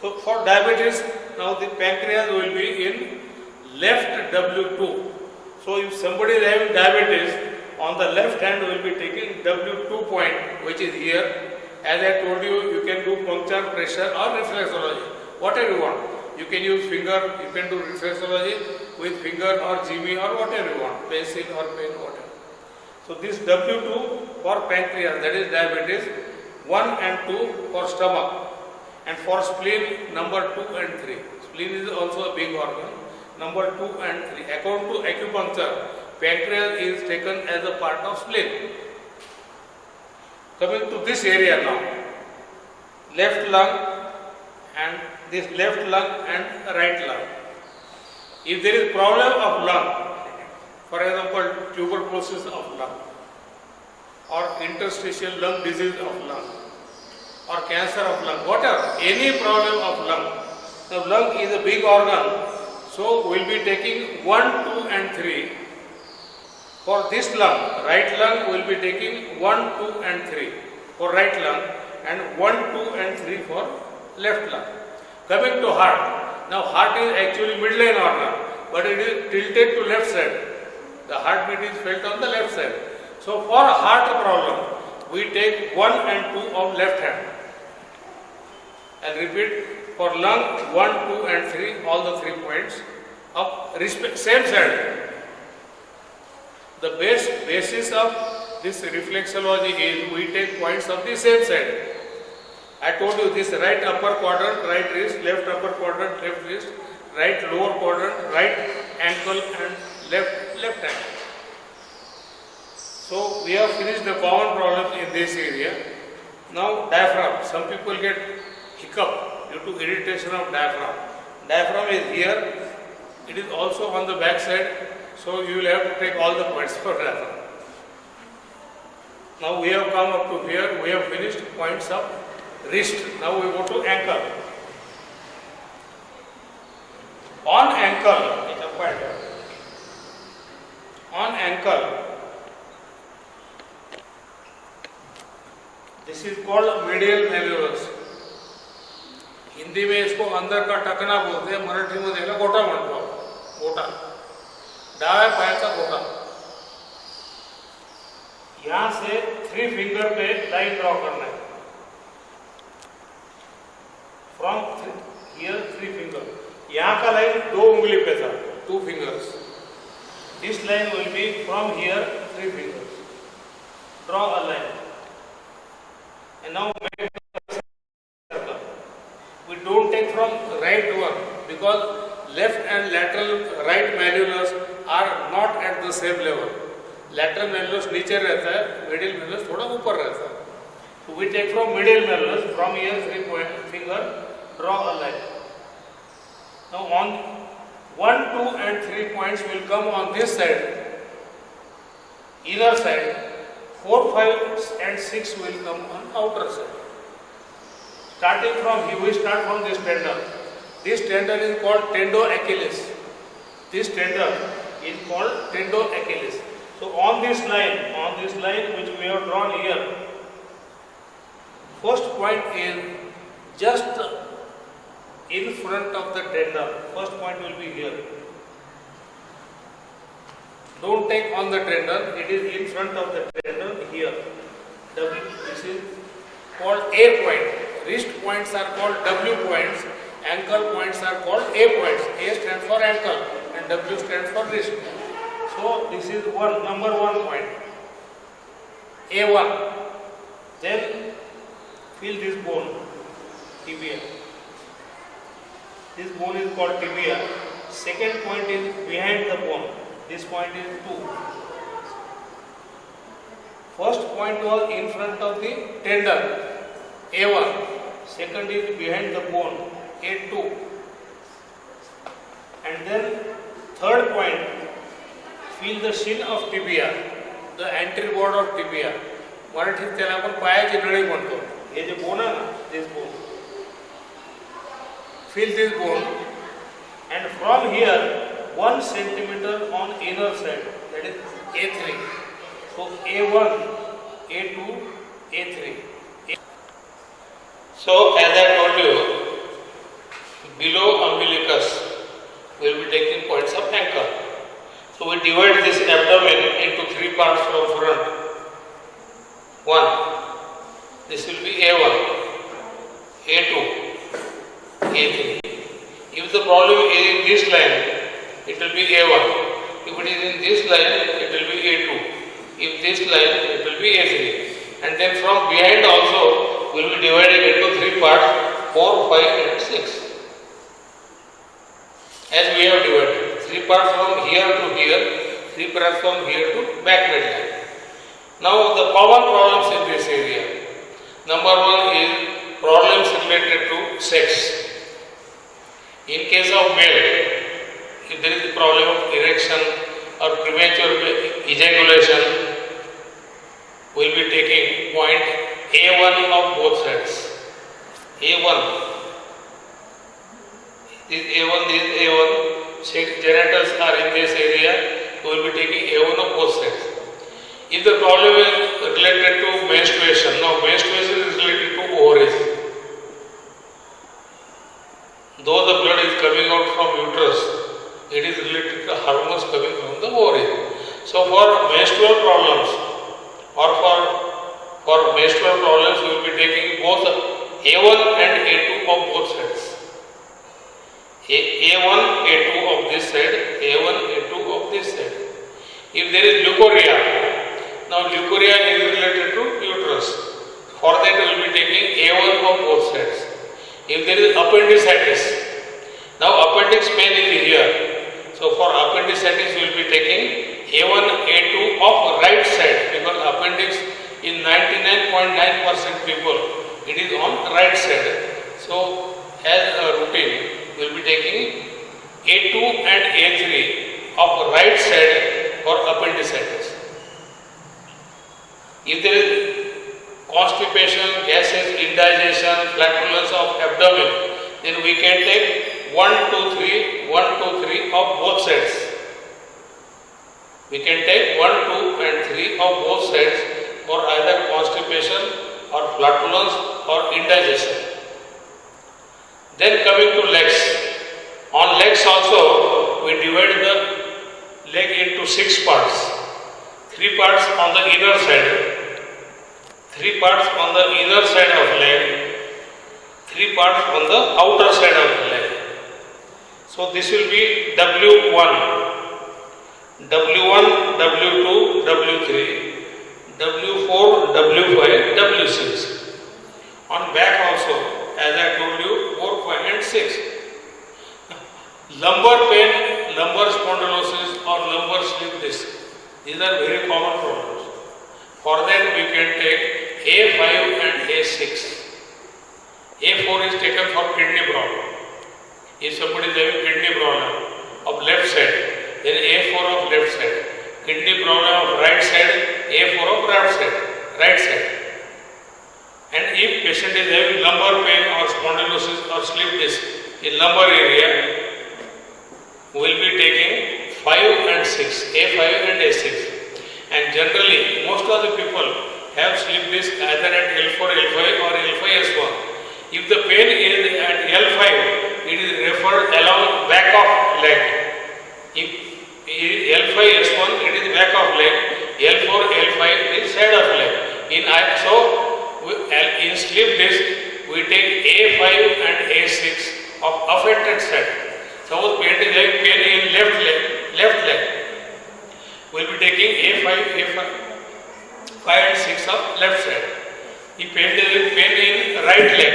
So for diabetes, now the pancreas will be in left W2. So if somebody is having diabetes, on the left hand we will be taking W2 point, which is here. As I told you, you can do puncture, pressure or reflexology, whatever you want. You can use finger, you can do reflexology with finger or GB or whatever you want, pencil or pen, whatever. So this W2 for pancreas, that is diabetes, 1 and 2 for stomach, and for spleen number 2 and 3. Spleen is also a big organ. Number 2 and 3. According to acupuncture, pancreas is taken as a part of spleen. Coming to this area now, left lung and this left lung and right lung. If there is problem of lung, for example, tuberculosis of lung or interstitial lung disease of lung or cancer of lung, whatever, any problem of lung. The lung is a big organ, so we will be taking 1, 2 and 3. For this lung, right lung will be taking 1, 2 and 3 for right lung and 1, 2 and 3 for left lung. Coming to heart. Now heart is actually midline organ, but it is tilted to left side. The heartbeat is felt on the left side. So for heart problem, we take 1 and 2 of left hand. I'll repeat, for lung 1, 2 and 3, all the 3 points of same side. The basis of this reflexology is we take points of the same side. I told you this right upper quadrant, right wrist, left upper quadrant, left wrist, right lower quadrant, right ankle and left ankle. So we have finished the common problems in this area. Now diaphragm. Some people get hiccup due to irritation of diaphragm. Diaphragm is here. It is also on the back side. So you will have to take all the points for diaphragm. Now we have come up to here. We have finished points of wrist. Now we go to ankle. On ankle, ankle. This is called medial malleolus. Hindi में इसको अंदर का टकना बोलते हैं, मराठी में देखा गोटा म्हणतो आपण, गोटा, डाव्या पायाचा गोटा. यहाँ से 3 फिंगर पे लाइन ड्रॉ करना है. From here 3 finger. यहाँ का लाइन 2 उंगली पे था, 2 fingers. This line will be from here 3 fingers. Draw a line. And now make a circle. We don't take from right one because left and lateral right malleolus are not at the same level. Lateral malleolus नीचे रहता है, medial malleolus थोड़ा ऊपर रहता है. So we take from medial malleolus, from here 3 finger, draw a line. Now on 1, 2 and 3 points will come on this side, inner side. 4, 5 and 6 will come on outer side. Starting from here, we start from this tendon. This tendon is called tendo-Achilles. This tendon is called tendo-Achilles. So on this line which we have drawn here, first point is just in front of the tendon. First point will be here. Don't take on the tendon, it is in front of the tendon here. This is called A point. Wrist points are called W points, ankle points are called A points. A stands for ankle and W stands for wrist. So this is number 1 point. A1. Then feel this bone, tibia. This bone is called tibia. Second point is behind the bone. This point is 2. First point was in front of the tendon, A1. Second is behind the bone, A2. And then third point, feel the shin of tibia, the anterior board of tibia. मराठीत त्याला आपण पायाची नळी म्हणतो. हे जे bone आहे ना, this bone. Feel this bone, and from here 1 centimeter on inner side, that is A3. So A1, A2, A3. So as I told you, below umbilicus we will be taking points of ankle. So we divide this abdomen into 3 parts from front. 1. This will be A1, A2, A3. If the problem is in this line, it will be A1. If it is in this line, it will be A2. If this line, it will be A3. And then from behind also, we will be divided into 3 parts, 4, 5 and 6. As we have divided, 3 parts from here to here, 3 parts from here to back midline. Now the common problems in this area. Number 1 is problems related to sex. In case of male, if there is a problem of erection or premature ejaculation, we will be taking point A1 of both sides. A1. This A1, genitals are in this area, we will be taking A1 of both sides. If the problem is related to menstruation, now menstruation is related to ovaries. Though the blood is coming out from uterus, it is related to hormones coming from the ovaries. So for menstrual problems or for menstrual problems, we will be taking both A1 and A2 of both sides. A1, A2 of this side, A1, A2 of this side. If there is leukorrhea, now leukorrhea is related to uterus. For that we will be taking A1 of both sides. If there is appendicitis, now appendix pain is here. So for appendicitis we will be taking A1, A2 of right side, because appendix in 99.9% people, it is on right side. So as a routine, we will be taking A2 and A3 of right side for appendicitis. If there is constipation, gases, indigestion, flatulence of abdomen, then we can take 1, 2, 3 of both sides. We can take 1, 2 and 3 of both sides for either constipation or flatulence or indigestion. Then coming to legs. On legs also we divide the leg into 6 parts. 3 parts on the inner side, 3 parts on the inner side of leg, 3 parts on the outer side of the leg. So this will be W1, W1, W2, W3, W4, W5, W6. On back also, as I told you, 4, 5 and 6. Lumbar pain, lumbar spondylosis or lumbar slip disc. These are very common problems. For that we can take A5 and A6. A4 is taken for kidney problem. If somebody is having kidney problem of left side, then A4 of left side. Kidney problem of right side, A4 of right side. And if patient is having lumbar pain or spondylosis or slip disc in lumbar area, we will be taking 5 and 6, A5 and A6. And generally, most of the people have slip disc either at L4, L5 or L5, S1. If the pain is at L5, it is referred along back of leg. If L5, S1, it is back of leg. L4, L5 is side of leg. In slip disc, we take A5 and A6 of affected side. Suppose pain is having pain in left leg. We will be taking A5 and 6 of left side. If pain is having pain in right leg,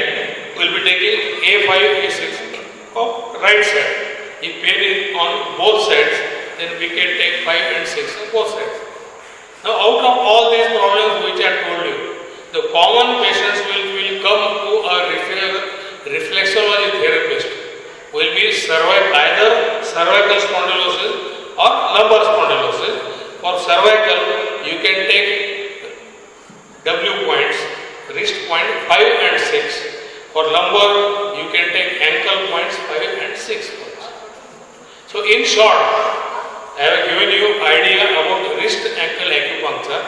we will be taking A5, A6 of right side. If pain is on both sides, then we can take 5 and 6 on both sides. Now out of all these problems which I told you, the common patients will come to a reflexology therapist. Will be either cervical spondylosis or lumbar spondylosis. For cervical, you can take W points, wrist point 5 and 6. For lumbar, you can take ankle points 5 and 6 points. So in short, I have given you idea about wrist ankle acupuncture.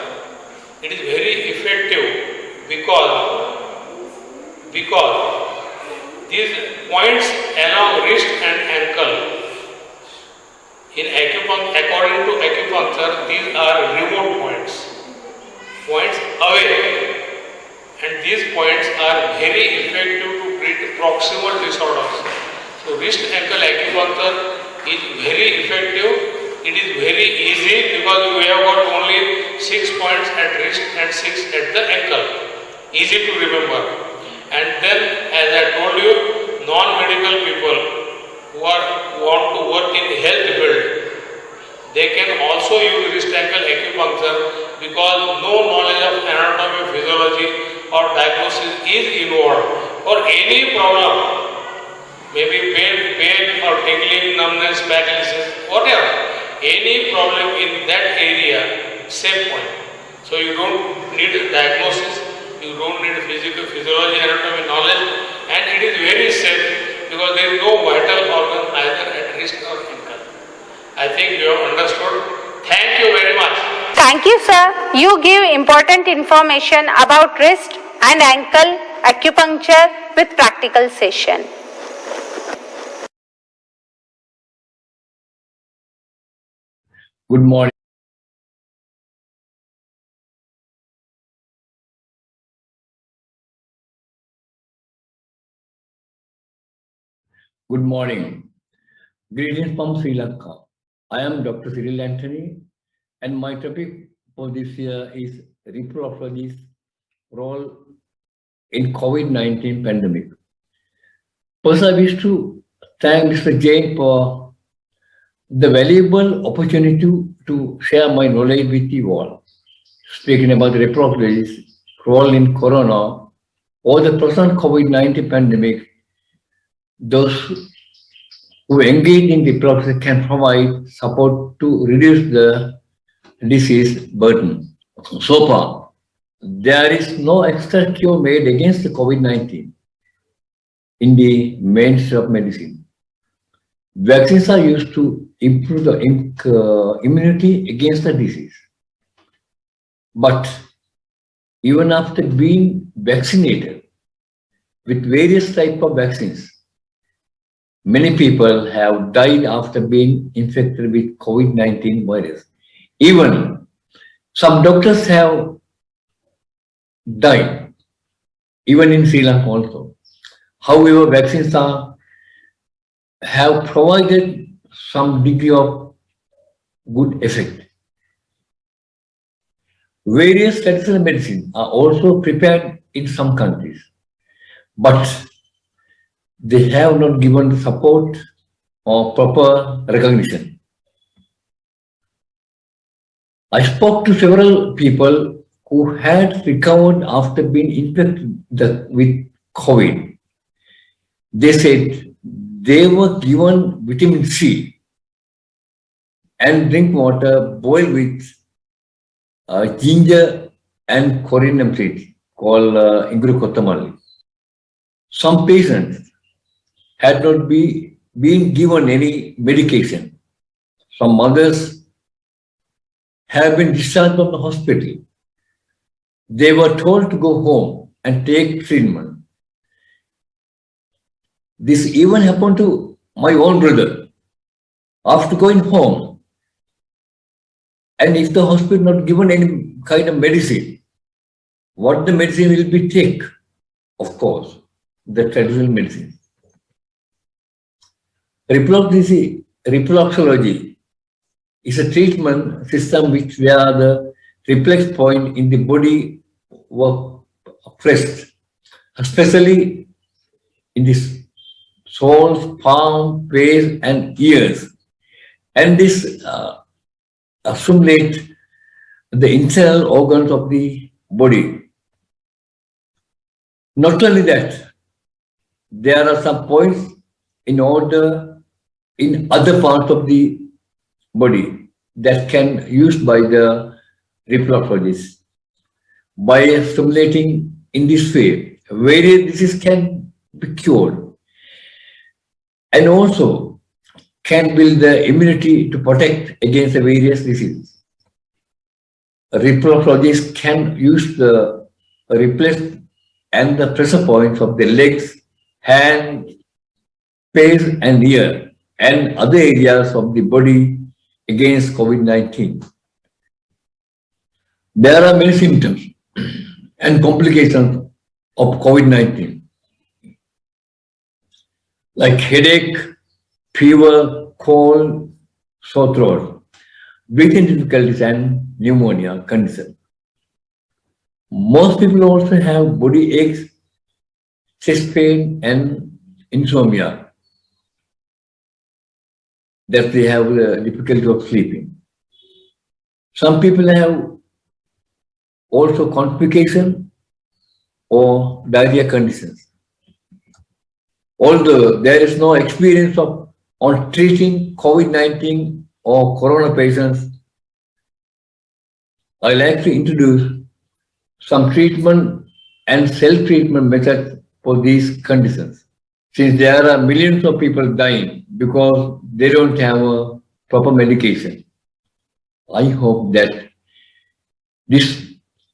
It is very effective because these points along wrist and ankle, according to acupuncture, these are remote points away, and these points are very effective to treat proximal disorders. So wrist ankle acupuncture is very effective. It is very easy because we have got only 6 points at wrist and 6 at the ankle. Easy to remember. And then, as I told you, non-medical people who want to work in health field, they can also use wrist ankle acupuncture because no knowledge of anatomy, physiology or diagnosis is involved. For any problem, maybe pain or tingling, numbness, paralysis, whatever, any problem in that area, same point. So you don't need diagnosis. You don't need physiology, anatomy knowledge, and it is very safe because there is no vital organ either at wrist or ankle. I think you have understood. Thank you very much. Thank you, sir. You give important information about wrist and ankle acupuncture with practical session. Good morning. Good morning. Greetings from Sri Lanka. I am Dr. Cyril Anthony, and my topic for this year is reflexology's role in COVID-19 pandemic. First, I wish to thank Mr. Jain for the valuable opportunity to share my knowledge with you all. Speaking about the reflexology's role in corona or the present COVID-19 pandemic, those who engage in reflexology can provide support to reduce the disease burden. So far, there is no extra cure made against the COVID-19 in the mainstream of medicine. Vaccines are used to improve the immunity against the disease. But even after being vaccinated with various types of vaccines, many people have died after being infected with COVID-19 virus. Even some doctors have died, even in Sri Lanka also. However, vaccines have provided some degree of good effect. Various traditional medicine are also prepared in some countries, but they have not given support or proper recognition. I spoke to several people who had recovered after being infected with COVID. They said they were given vitamin C and drink water boiled with ginger and coriander seeds called Ingru Kottamalli. Some patients had not been given any medication. Some others have been discharged from the hospital. They were told to go home and take treatment. This even happened to my own brother. After going home, and if the hospital not given any kind of medicine, what the medicine will be take? Of course, the traditional medicine. Reflexology is a treatment system where the reflex point in the body were pressed, especially in the soles, palm, face, and ears. And this assimilate the internal organs of the body. Not only that, there are some points in other parts of the body that can used by the reflexologists. By stimulating in this way, various diseases can be cured and also can build the immunity to protect against the various diseases. Reflexologists can use the replace and the pressure points of the legs, hand, face, and ear, and other areas of the body against COVID-19. There are many symptoms and complications of COVID-19, like headache, fever, cold, sore throat, breathing difficulties, and pneumonia condition. Most people also have body aches, chest pain, and insomnia, that they have the difficulty of sleeping. Some people have also constipation or diarrhea conditions. Although there is no experience on treating COVID-19 or corona patients, I like to introduce some treatment and self-treatment methods for these conditions. Since there are millions of people dying because they don't have a proper medication, I hope that this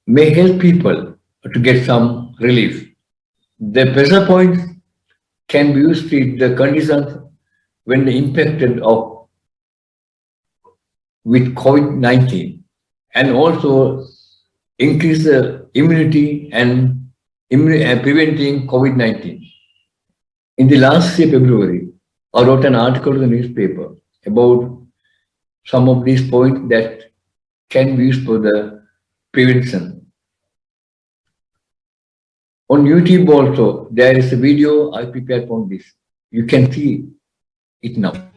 may help people to get some relief. The pressure points can be used to treat the conditions when they infected with COVID-19 and also increase the immunity and preventing COVID-19. In the last year, February, I wrote an article in the newspaper about some of these points that can be used for the prevention. On YouTube also, there is a video I prepared on this. You can see it now.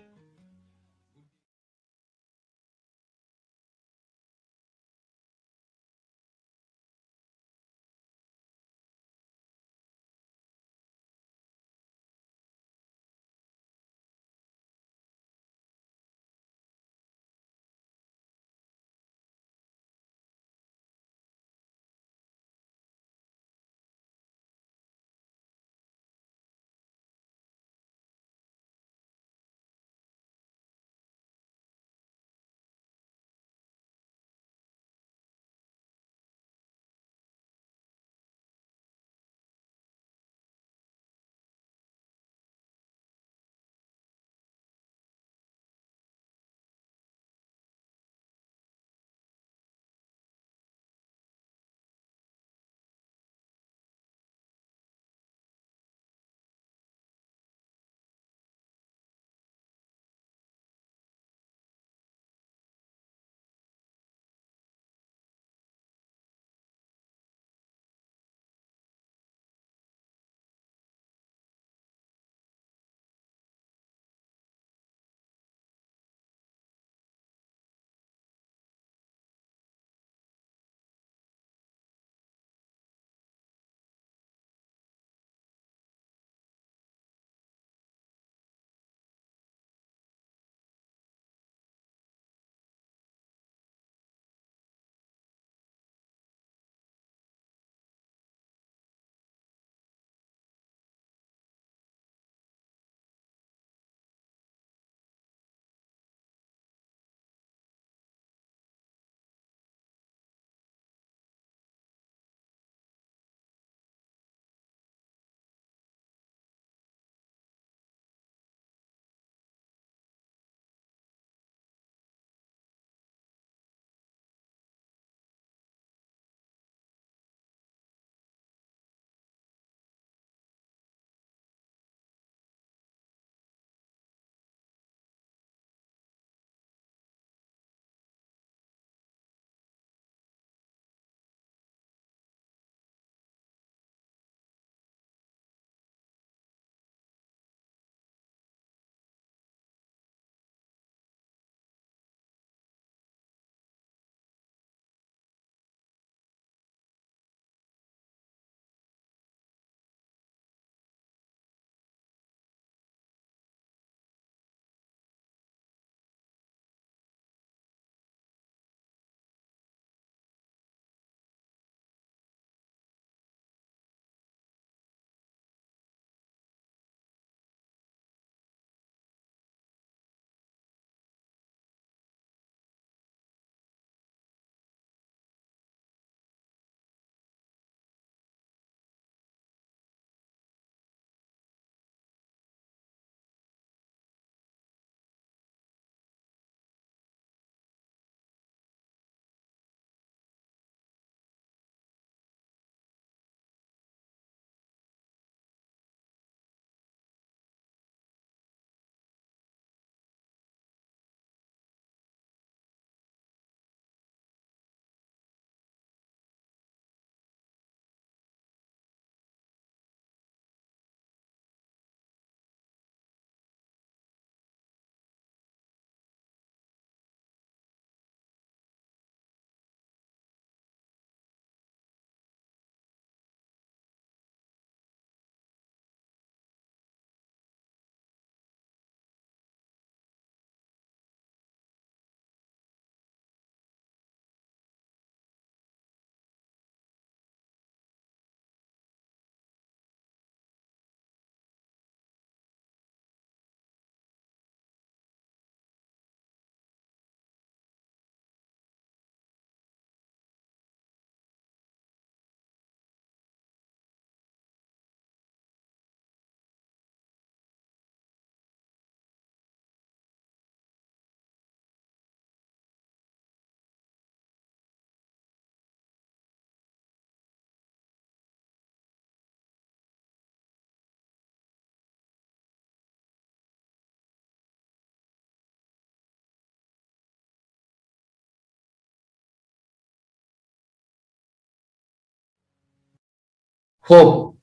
Hope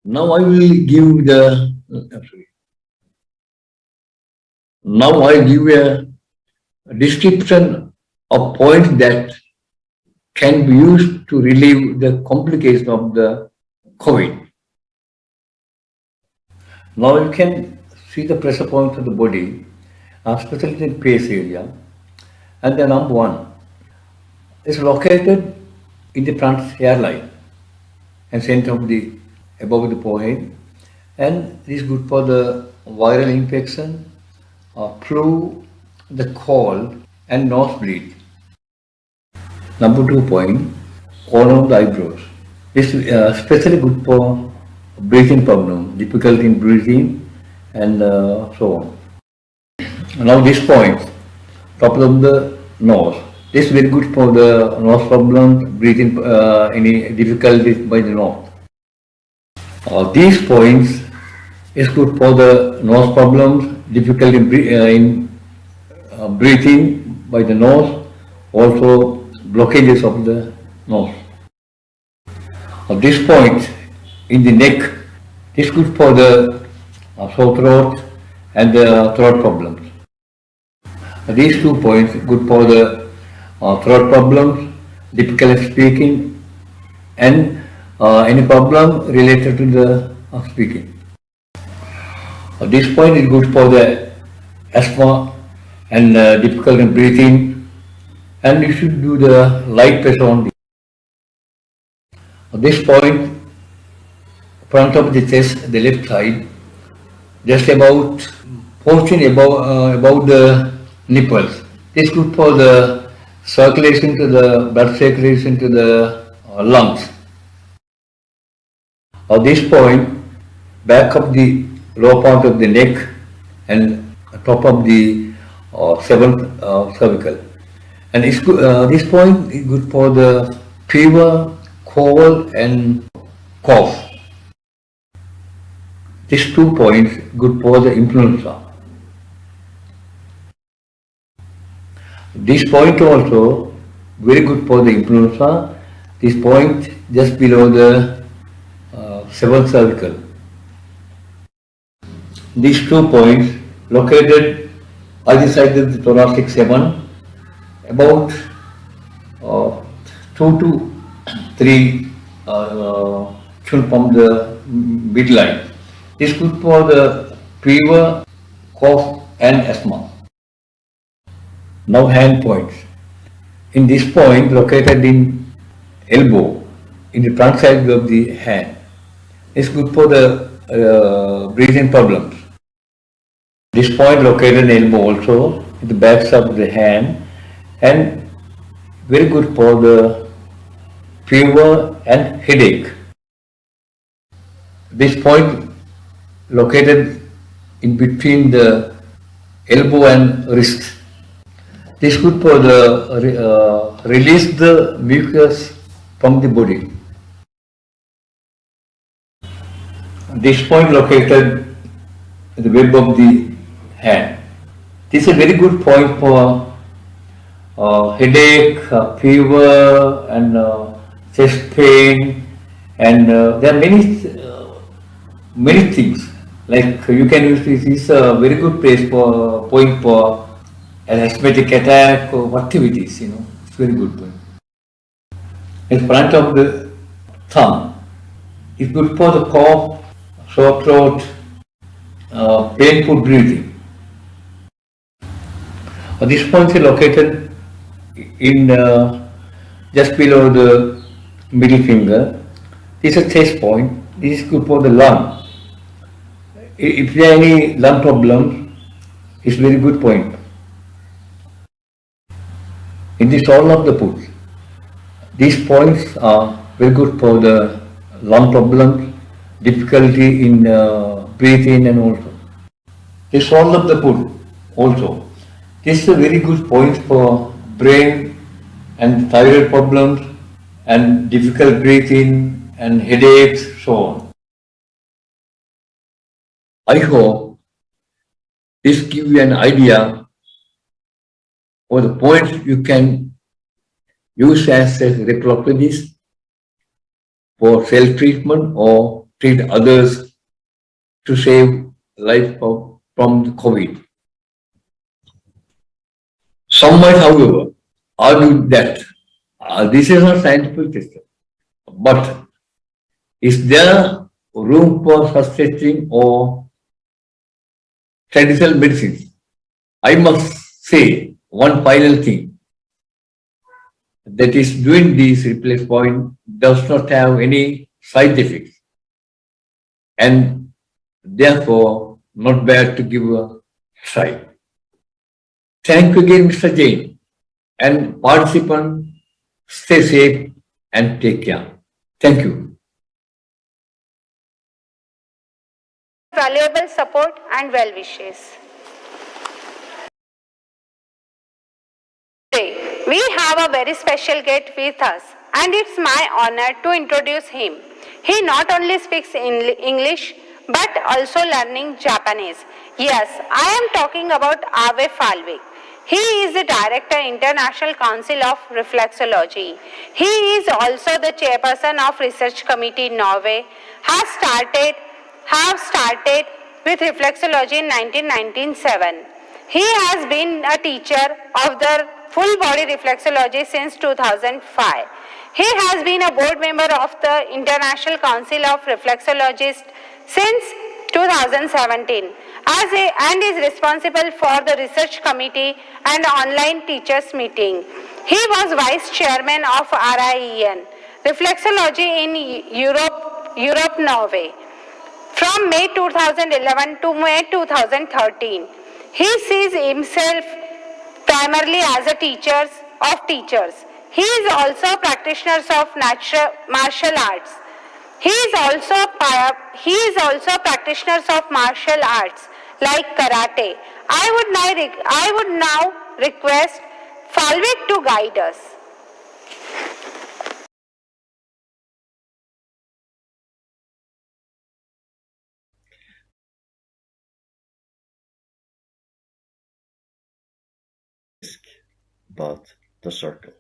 now I will give the now I give a description of points that can be used to relieve the complication of the COVID. Now you can see the pressure points of the body, especially in the face area. And the number one is located in the front hairline and center of the above the forehead, and this is good for the viral infection, flu, the cold, and nosebleed. Number 2 point, corner of the eyebrows. This is especially good for breathing problem, difficulty in breathing, and so on. Now this point, top of the nose. This is very good for the nose problem, breathing, any difficulties by the nose. These points is good for the nose problems, difficulty in breathing by the nose, also blockages of the nose. This point in the neck is good for the sore throat and the throat problems. These 2 points good for the throat problems, difficulty speaking, and any problem related to the speaking. This point is good for the asthma and difficulty in breathing, and you should do the light pressure on this point, front of the chest, the left side, just about portion about the nipples. This is good for the circulation to the blood circulation to the lungs. This point, back of the lower part of the neck and top of the seventh cervical. And it's good, this point is good for the fever, cold, and cough. These 2 points good for the influenza. This point also very good for the influenza. This point just below the seventh cervical. These 2 points located either side of the thoracic 7, about 2 to 3 from the midline. This is good for the fever, cough, and asthma. Now hand points. In this point located in elbow, in the front side of the hand, it's good for the breathing problems. This point located in elbow also, in the back side of the hand, and very good for the fever and headache. This point located in between the elbow and wrist. This is good for the release the mucus from the body. This point located at the web of the hand. This is a very good point for headache, fever, and chest pain, and there are many things. Like you can use this is a very good place for point for an asthmatic attack or whatever it is, it's very good point. In front of the thumb, it's good for the cough, sore throat, painful breathing. This point is located in just below the middle finger. This is a chest point. This is good for the lung. If there are any lung problems, it's very good point. In the sole of the foot, these points are very good for the lung problems, difficulty in breathing, and also the sole of the foot also. This is a very good point for brain and thyroid problems and difficult breathing and headaches, so on. I hope this gives you an idea or the points you can use as a reflexologist for self-treatment or treat others to save life from the COVID. Some might, however, argue that this is not scientific testing, but is there room for such testing or traditional medicines? I must say one final thing, that is doing this replace point does not have any side effects and therefore not bad to give a try. Thank you again, Mr. Jain, and participants, stay safe and take care. Thank you. Valuable support and well wishes. Today, we have a very special guest with us, and it's my honor to introduce him. He not only speaks English but also learning Japanese. Yes, I am talking about Ave Falvik. He is the Director, International Council of Reflexology. He is also the Chairperson of Research Committee in Norway. Have started with reflexology in 1997. He has been a teacher of the full body reflexology since 2005. He has been a board member of the International Council of Reflexologists since 2017 and is responsible for the research committee and online teachers meeting. He was vice chairman of RIEN, Reflexology in Europe, Norway, from May 2011 to May 2013. He sees himself primarily as a teacher of teachers. He is also practitioners of martial arts. He is also practitioners of martial arts like karate. I would now request Falvik to guide us. But the circle.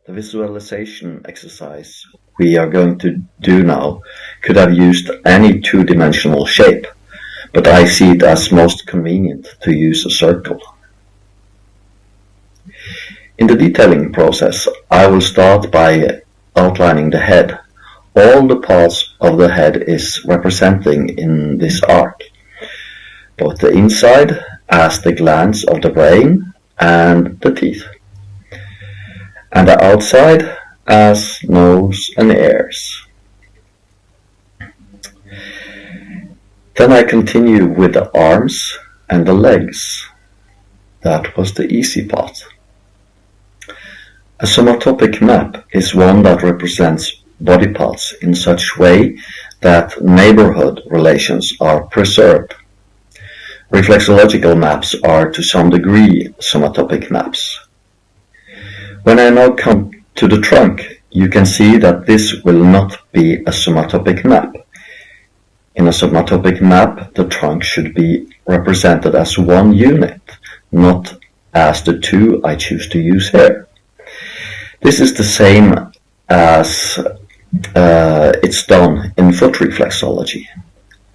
The visualization exercise we are going to do now could have used any two-dimensional shape, but I see it as most convenient to use a circle. In the detailing process, I will start by outlining the head. All the parts of the head is representing in this arc, both the inside as the glands of the brain and the teeth, and the outside as nose and ears. Then I continue with the arms and the legs. That was the easy part. A somatopic map is one that represents body parts in such way that neighborhood relations are preserved. Reflexological maps are to some degree somatopic maps. When I now come to the trunk, you can see that this will not be a somatopic map. In a somatopic map, the trunk should be represented as one unit, not as the two I choose to use here. This is the same as it's done in foot reflexology.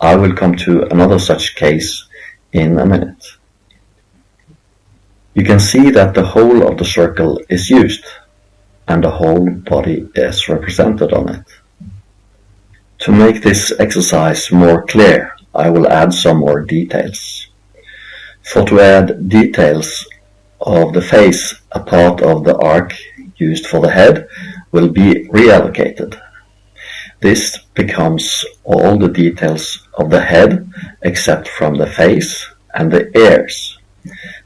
I will come to another such case in a minute. You can see that the whole of the circle is used and the whole body is represented on it. To make this exercise more clear, I will add some more details. For to add details of the face, a part of the arc used for the head will be reallocated. This becomes all the details of the head except from the face and the ears.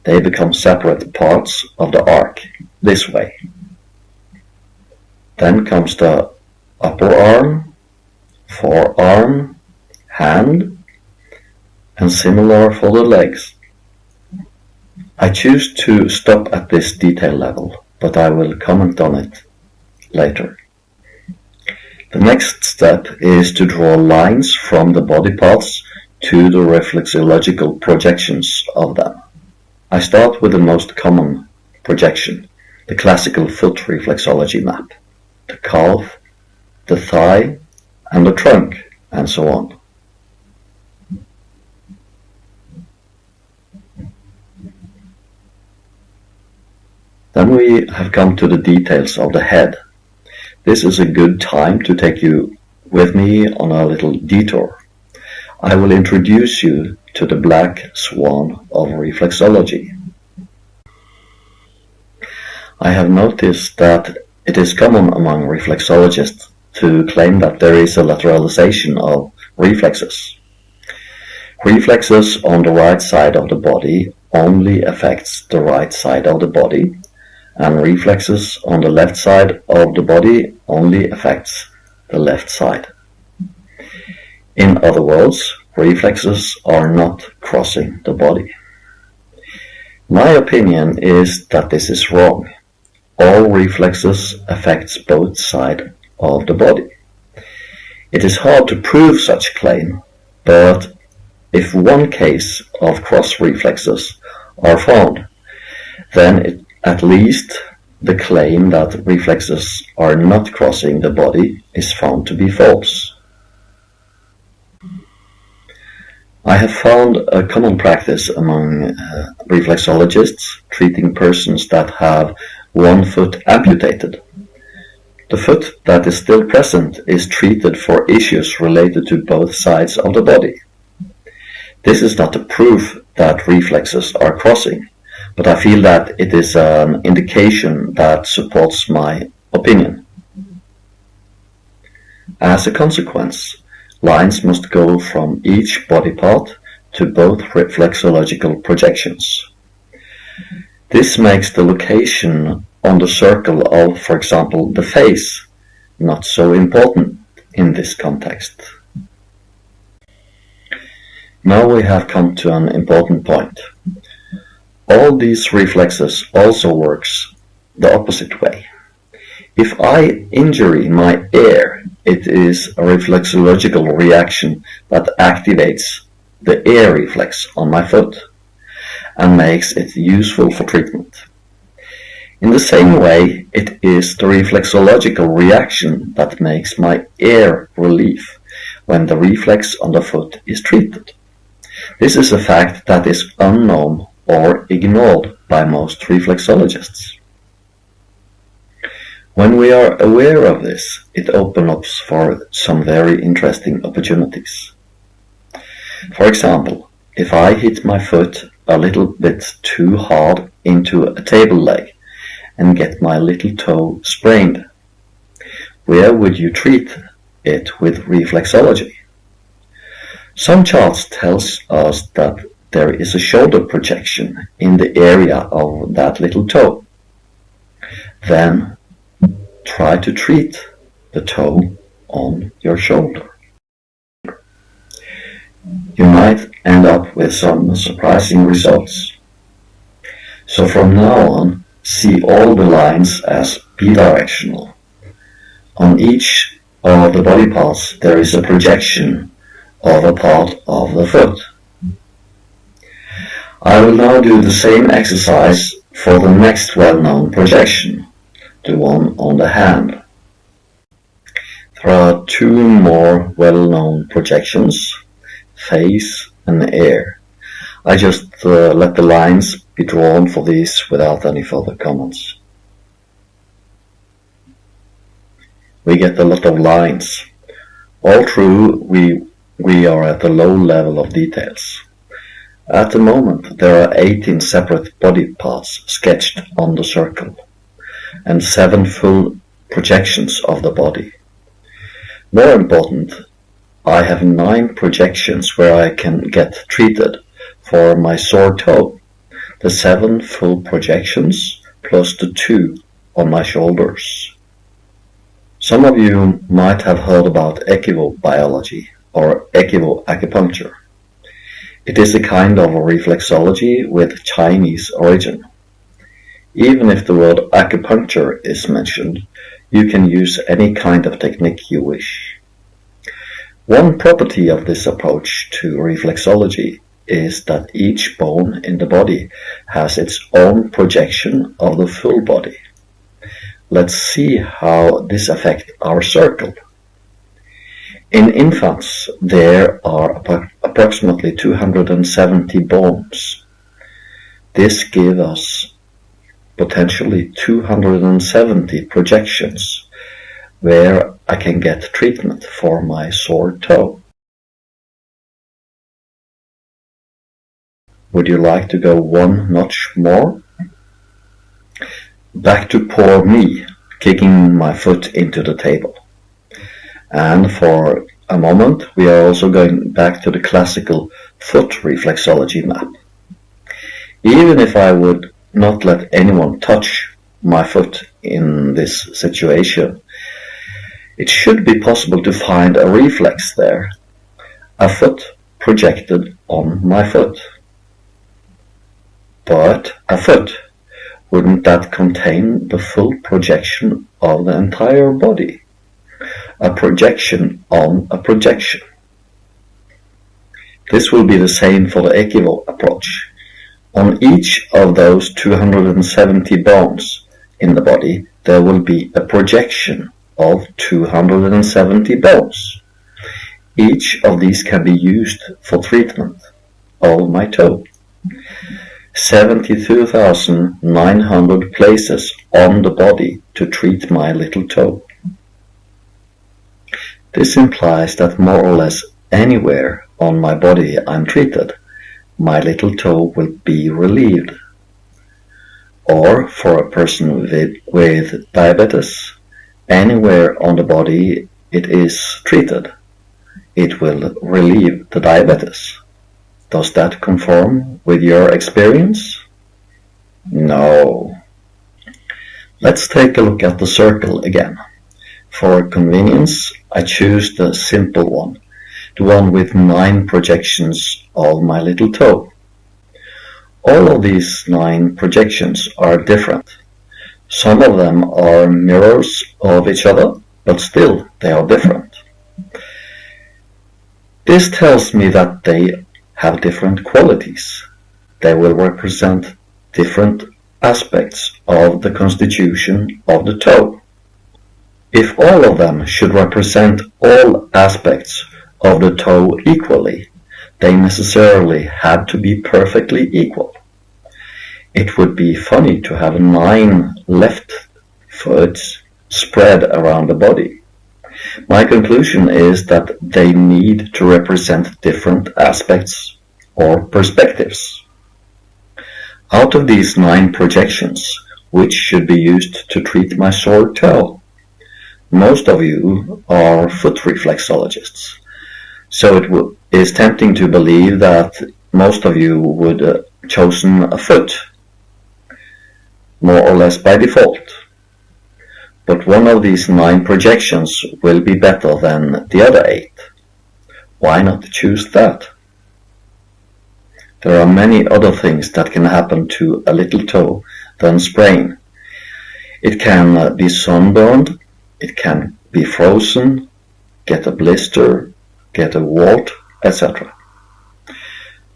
They become separate parts of the arc this way. Then comes the upper arm, forearm, hand, and similar for the legs. I choose to stop at this detail level, but I will comment on it later. The next step is to draw lines from the body parts to the reflexological projections of them. I start with the most common projection, the classical foot reflexology map, the calf, the thigh, and the trunk, and so on. Then we have come to the details of the head. This is a good time to take you with me on a little detour. I will introduce you to the black swan of reflexology. I have noticed that it is common among reflexologists to claim that there is a lateralization of reflexes. Reflexes on the right side of the body only affects the right side of the body, and reflexes on the left side of the body only affects the left side. In other words, reflexes are not crossing the body. My opinion is that this is wrong. All reflexes affects both sides of the body. It is hard to prove such claim, but if one case of cross reflexes are found, then at least the claim that reflexes are not crossing the body is found to be false. I have found a common practice among reflexologists treating persons that have one foot amputated. The foot that is still present is treated for issues related to both sides of the body. This is not a proof that reflexes are crossing, but I feel that it is an indication that supports my opinion. As a consequence, lines must go from each body part to both reflexological projections. This makes the location on the circle of, for example, the face not so important in this context. Now we have come to an important point. All these reflexes also works the opposite way. If I injure my ear, it is a reflexological reaction that activates the ear reflex on my foot and makes it useful for treatment. In the same way, it is the reflexological reaction that makes my ear relief when the reflex on the foot is treated. This is a fact that is unknown or ignored by most reflexologists. When we are aware of this, it opens up for some very interesting opportunities. For example, if I hit my foot a little bit too hard into a table leg and get my little toe sprained, where would you treat it with reflexology? Some charts tells us that there is a shoulder projection in the area of that little toe. Then try to treat the toe on your shoulder. You might end up with some surprising results. So from now on, see all the lines as bidirectional. On each of the body parts there is a projection of a part of the foot. I will now do the same exercise for the next well-known projection, the one on the hand. There are two more well-known projections, face and ear. I just let the lines be drawn for these without any further comments. We get a lot of lines. All through we are at a low level of details. At the moment there are 18 separate body parts sketched on the circle and 7 full projections of the body. More important, I have 9 projections where I can get treated for my sore toe, the 7 full projections plus the 2 on my shoulders. Some of you might have heard about equivobiology or equivoacupuncture. It is a kind of reflexology with Chinese origin. Even if the word acupuncture is mentioned, you can use any kind of technique you wish. One property of this approach to reflexology is that each bone in the body has its own projection of the full body. Let's see how this affects our circle. In infants, there are approximately 270 bones. This gives us potentially 270 projections where I can get treatment for my sore toe. Would you like to go one notch more? Back to poor me, kicking my foot into the table. And for a moment, we are also going back to the classical foot reflexology map. Even if I would not let anyone touch my foot in this situation, it should be possible to find a reflex there, a foot projected on my foot. But a foot, wouldn't that contain the full projection of the entire body? A projection on a projection. This will be the same for the Ecuvo approach. On each of those 270 bones in the body, there will be a projection of 270 bones. Each of these can be used for treatment of my toe. 72,900 places on the body to treat my little toe. This implies that more or less anywhere on my body I'm treated, my little toe will be relieved. Or for a person with diabetes, anywhere on the body it is treated, it will relieve the diabetes. Does that conform with your experience? No. Let's take a look at the circle again. For convenience, I choose the simple one, the one with 9 projections of my little toe. All of these 9 projections are different. Some of them are mirrors of each other, but still they are different. This tells me that they have different qualities. They will represent different aspects of the constitution of the toe. If all of them should represent all aspects of the toe equally, they necessarily had to be perfectly equal. It would be funny to have 9 left foot spread around the body. My conclusion is that they need to represent different aspects or perspectives. Out of these 9 projections, which should be used to treat my sore toe? Most of you are foot reflexologists, so it is tempting to believe that most of you would have chosen a foot, more or less by default. But one of these 9 projections will be better than the other 8. Why not choose that? There are many other things that can happen to a little toe than sprain. It can be sunburned, it can be frozen, get a blister, get a wart, etc.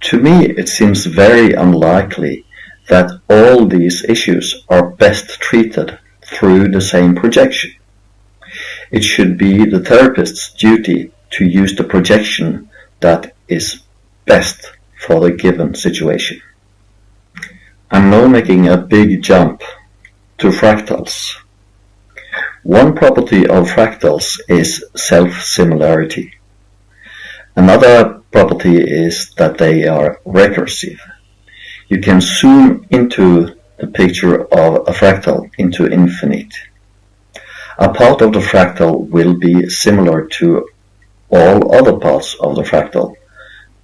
To me, it seems very unlikely that all these issues are best treated through the same projection. It should be the therapist's duty to use the projection that is best for the given situation. I'm now making a big jump to fractals. One property of fractals is self-similarity. Another property is that they are recursive. You can zoom into the picture of a fractal into infinite. A part of the fractal will be similar to all other parts of the fractal,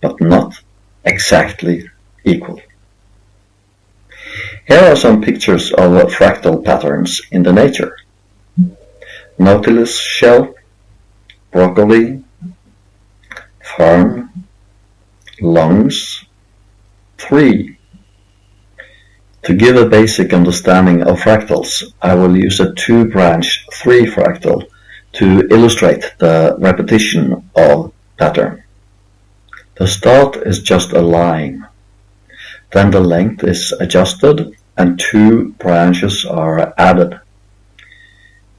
but not exactly equal. Here are some pictures of fractal patterns in the nature. Nautilus shell, broccoli, fern, lungs, tree. To give a basic understanding of fractals, I will use a 2-branch 3 fractal to illustrate the repetition of pattern. The start is just a line. Then the length is adjusted and 2 branches are added.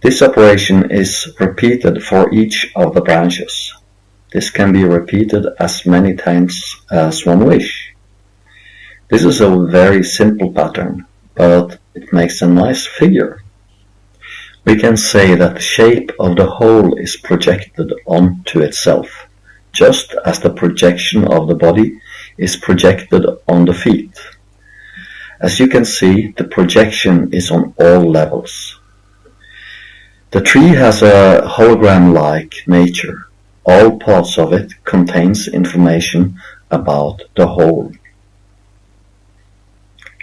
This operation is repeated for each of the branches. This can be repeated as many times as one wish. This is a very simple pattern, but it makes a nice figure. We can say that the shape of the whole is projected onto itself, just as the projection of the body is projected on the feet. As you can see, the projection is on all levels. The tree has a hologram-like nature. All parts of it contains information about the whole.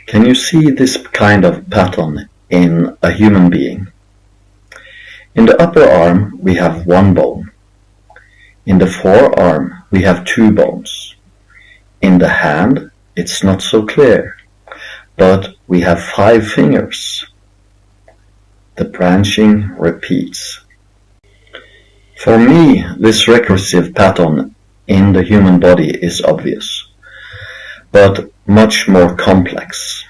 Can you see this kind of pattern in a human being? In the upper arm we have 1 bone. In the forearm we have 2 bones. In the hand it's not so clear, but we have 5 fingers. The branching repeats. For me, this recursive pattern in the human body is obvious, but much more complex.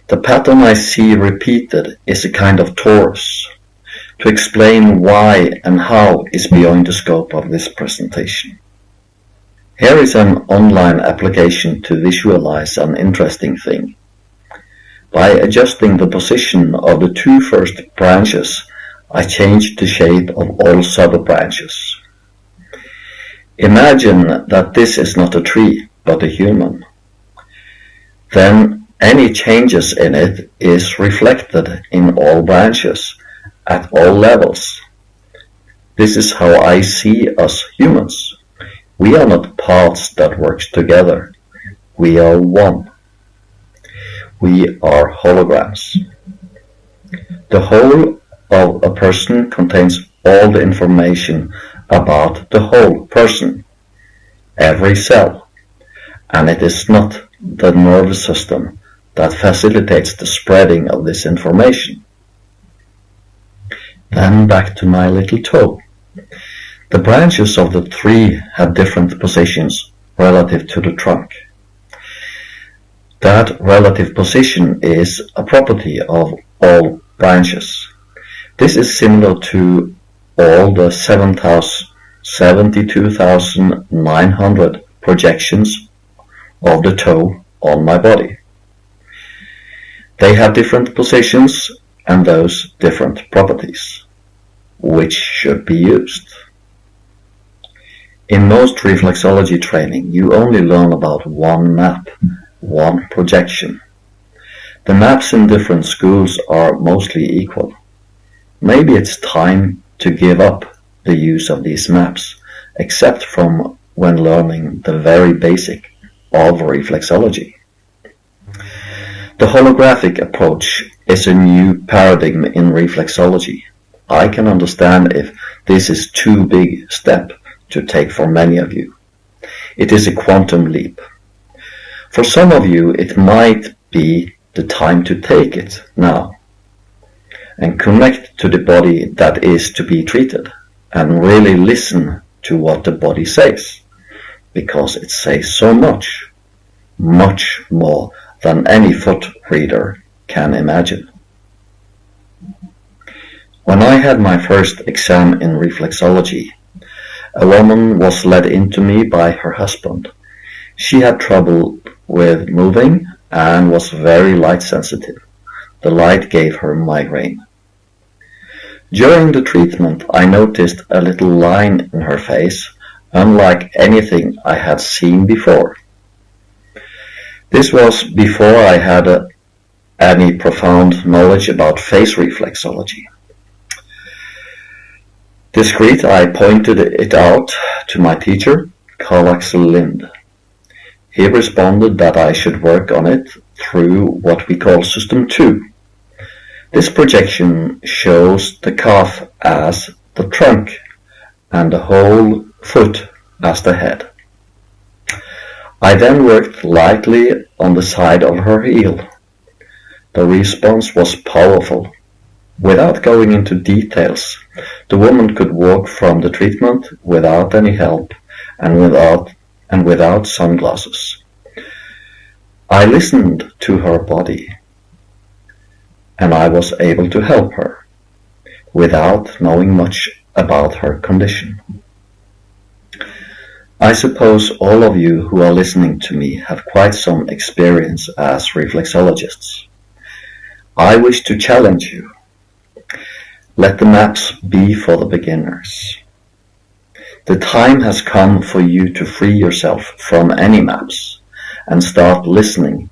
The pattern I see repeated is a kind of torus. To explain why and how is beyond the scope of this presentation. Here is an online application to visualize an interesting thing. By adjusting the position of the 2 first branches, I changed the shape of all sub-branches. Imagine that this is not a tree, but a human. Then any changes in it is reflected in all branches, at all levels. This is how I see us humans. We are not parts that work together. We are one. We are holograms. The whole of a person contains all the information about the whole person, every cell, and it is not the nervous system that facilitates the spreading of this information. Then back to my little toe. The branches of the tree have different positions relative to the trunk. That relative position is a property of all branches. This is similar to all the 72,900 projections of the toe on my body. They have different positions and those different properties, which should be used. In most reflexology training, you only learn about one map, one projection. The maps in different schools are mostly equal. Maybe it's time to give up the use of these maps, except from when learning the very basic of reflexology. The holographic approach is a new paradigm in reflexology. I can understand if this is too big a step to take for many of you. It is a quantum leap. For some of you, it might be the time to take it now and connect to the body that is to be treated and really listen to what the body says, because it says so much, much more than any foot reader can imagine. When I had my first exam in reflexology, a woman was led into me by her husband. She had trouble with moving and was very light sensitive. The light gave her migraine. During the treatment, I noticed a little line in her face, unlike anything I had seen before. This was before I had any profound knowledge about face reflexology. Discreet, I pointed it out to my teacher, Carl Axel Lind. He responded that I should work on it through what we call System 2. This projection shows the calf as the trunk and the whole foot as the head. I then worked lightly on the side of her heel. The response was powerful. Without going into details, the woman could walk from the treatment without any help and without and without sunglasses. I listened to her body, and I was able to help her without knowing much about her condition. I suppose all of you who are listening to me have quite some experience as reflexologists. I wish to challenge you. Let the maps be for the beginners. The time has come for you to free yourself from any maps and start listening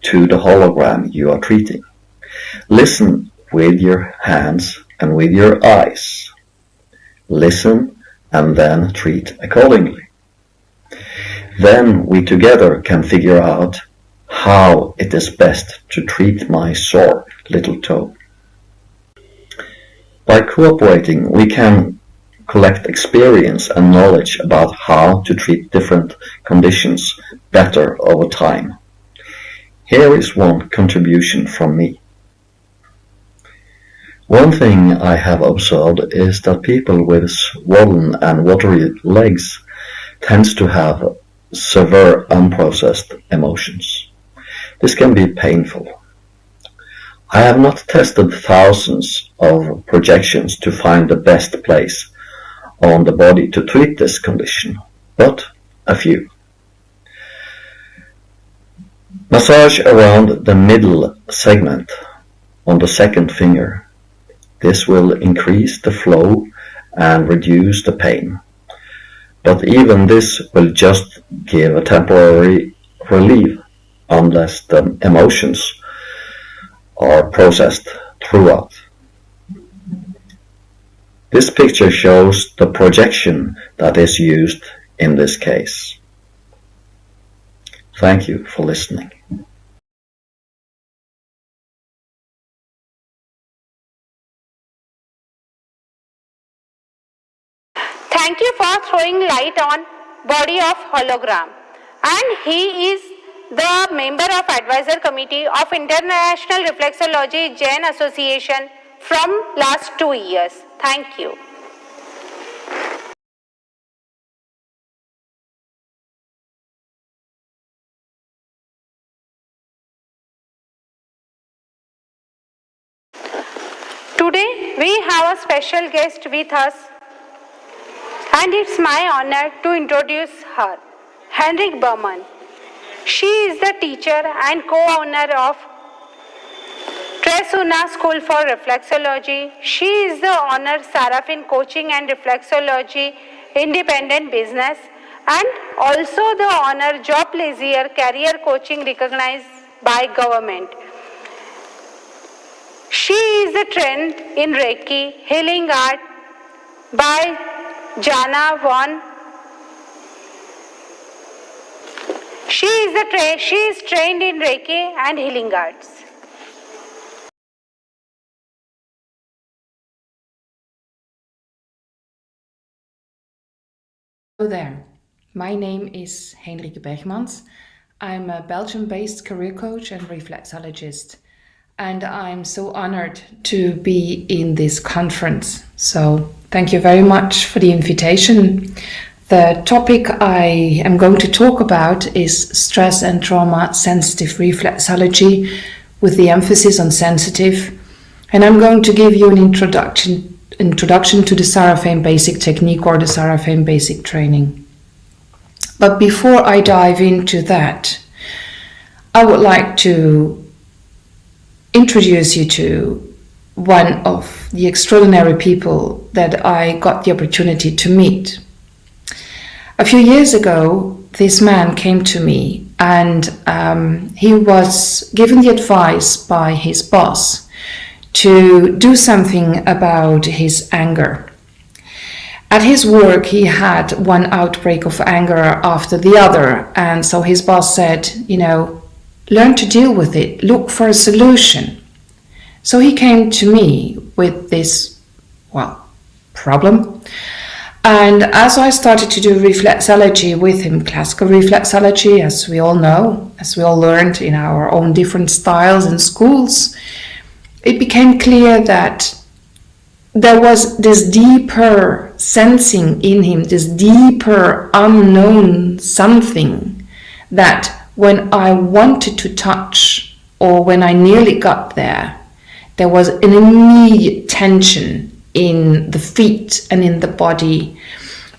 to the hologram you are treating. Listen with your hands and with your eyes. Listen and then treat accordingly. Then we together can figure out how it is best to treat my sore little toe. By cooperating, we can collect experience and knowledge about how to treat different conditions better over time. Here is one contribution from me. One thing I have observed is that people with swollen and watery legs tends to have severe unprocessed emotions. This can be painful. I have not tested thousands of projections to find the best place on the body to treat this condition, but a few. Massage around the middle segment on the second finger. This will increase the flow and reduce the pain. But even this will just give a temporary relief unless the emotions are processed throughout. This picture shows the projection that is used in this case. Thank you for listening. Thank you for throwing light on body of hologram. And he is the member of advisor committee of International Reflexology Jain Association from last 2 years. Thank you. Today we have a special guest with us, and it's my honor to introduce her, Heinrich Bechmans. She is the teacher and co-owner of Tresuna School for Reflexology. She is the owner Sarafin Coaching and Reflexology Independent Business, and also the owner Job Plaisir Career Coaching recognized by government. She is trained in Reiki, Healing Art by Jana Swan. She is trained in Reiki and Healing Arts. Hello there, my name is Heinrich Bechmans. I'm a Belgium-based career coach and reflexologist, and I'm so honored to be in this conference. So thank you very much for the invitation. The topic I am going to talk about is stress and trauma sensitive reflexology, with the emphasis on sensitive, and I'm going to give you an introduction to the Sarafin basic technique or the Sarafin basic training. But before I dive into that, I would like to introduce you to one of the extraordinary people that I got the opportunity to meet. A few years ago, this man came to me, and he was given the advice by his boss to do something about his anger. At his work, he had one outbreak of anger after the other, and so his boss said, learn to deal with it, look for a solution. So he came to me with this, problem. And as I started to do reflexology with him, classical reflexology, as we all know, as we all learned in our own different styles in schools, it became clear that there was this deeper sensing in him, this deeper unknown something that when I wanted to touch, or when I nearly got there, there was an immediate tension in the feet and in the body.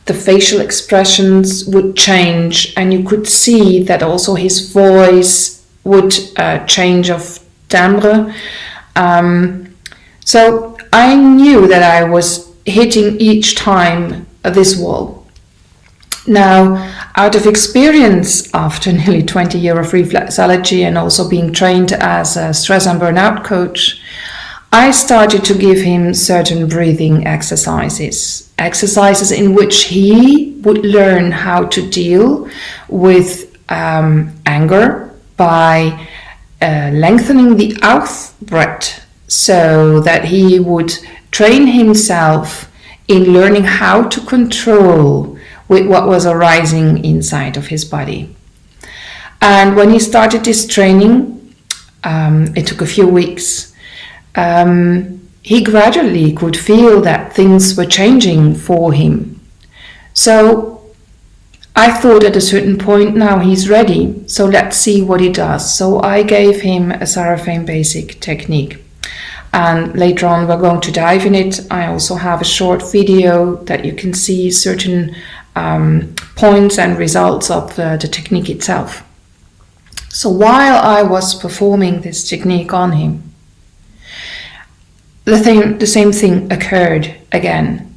The facial expressions would change, and you could see that also his voice would change of timbre. So I knew that I was hitting each time this wall. Now, out of experience, after nearly 20 years of reflexology and also being trained as a stress and burnout coach, I started to give him certain breathing exercises in which he would learn how to deal with anger by lengthening the out breath, so that he would train himself in learning how to control with what was arising inside of his body. And when he started this training, it took a few weeks, he gradually could feel that things were changing for him. So I thought at a certain point, now he's ready, so let's see what he does. So I gave him a Seraphim basic technique. And later on we're going to dive in it. I also have a short video that you can see certain points and results of the technique itself. So while I was performing this technique on him, the same thing occurred again.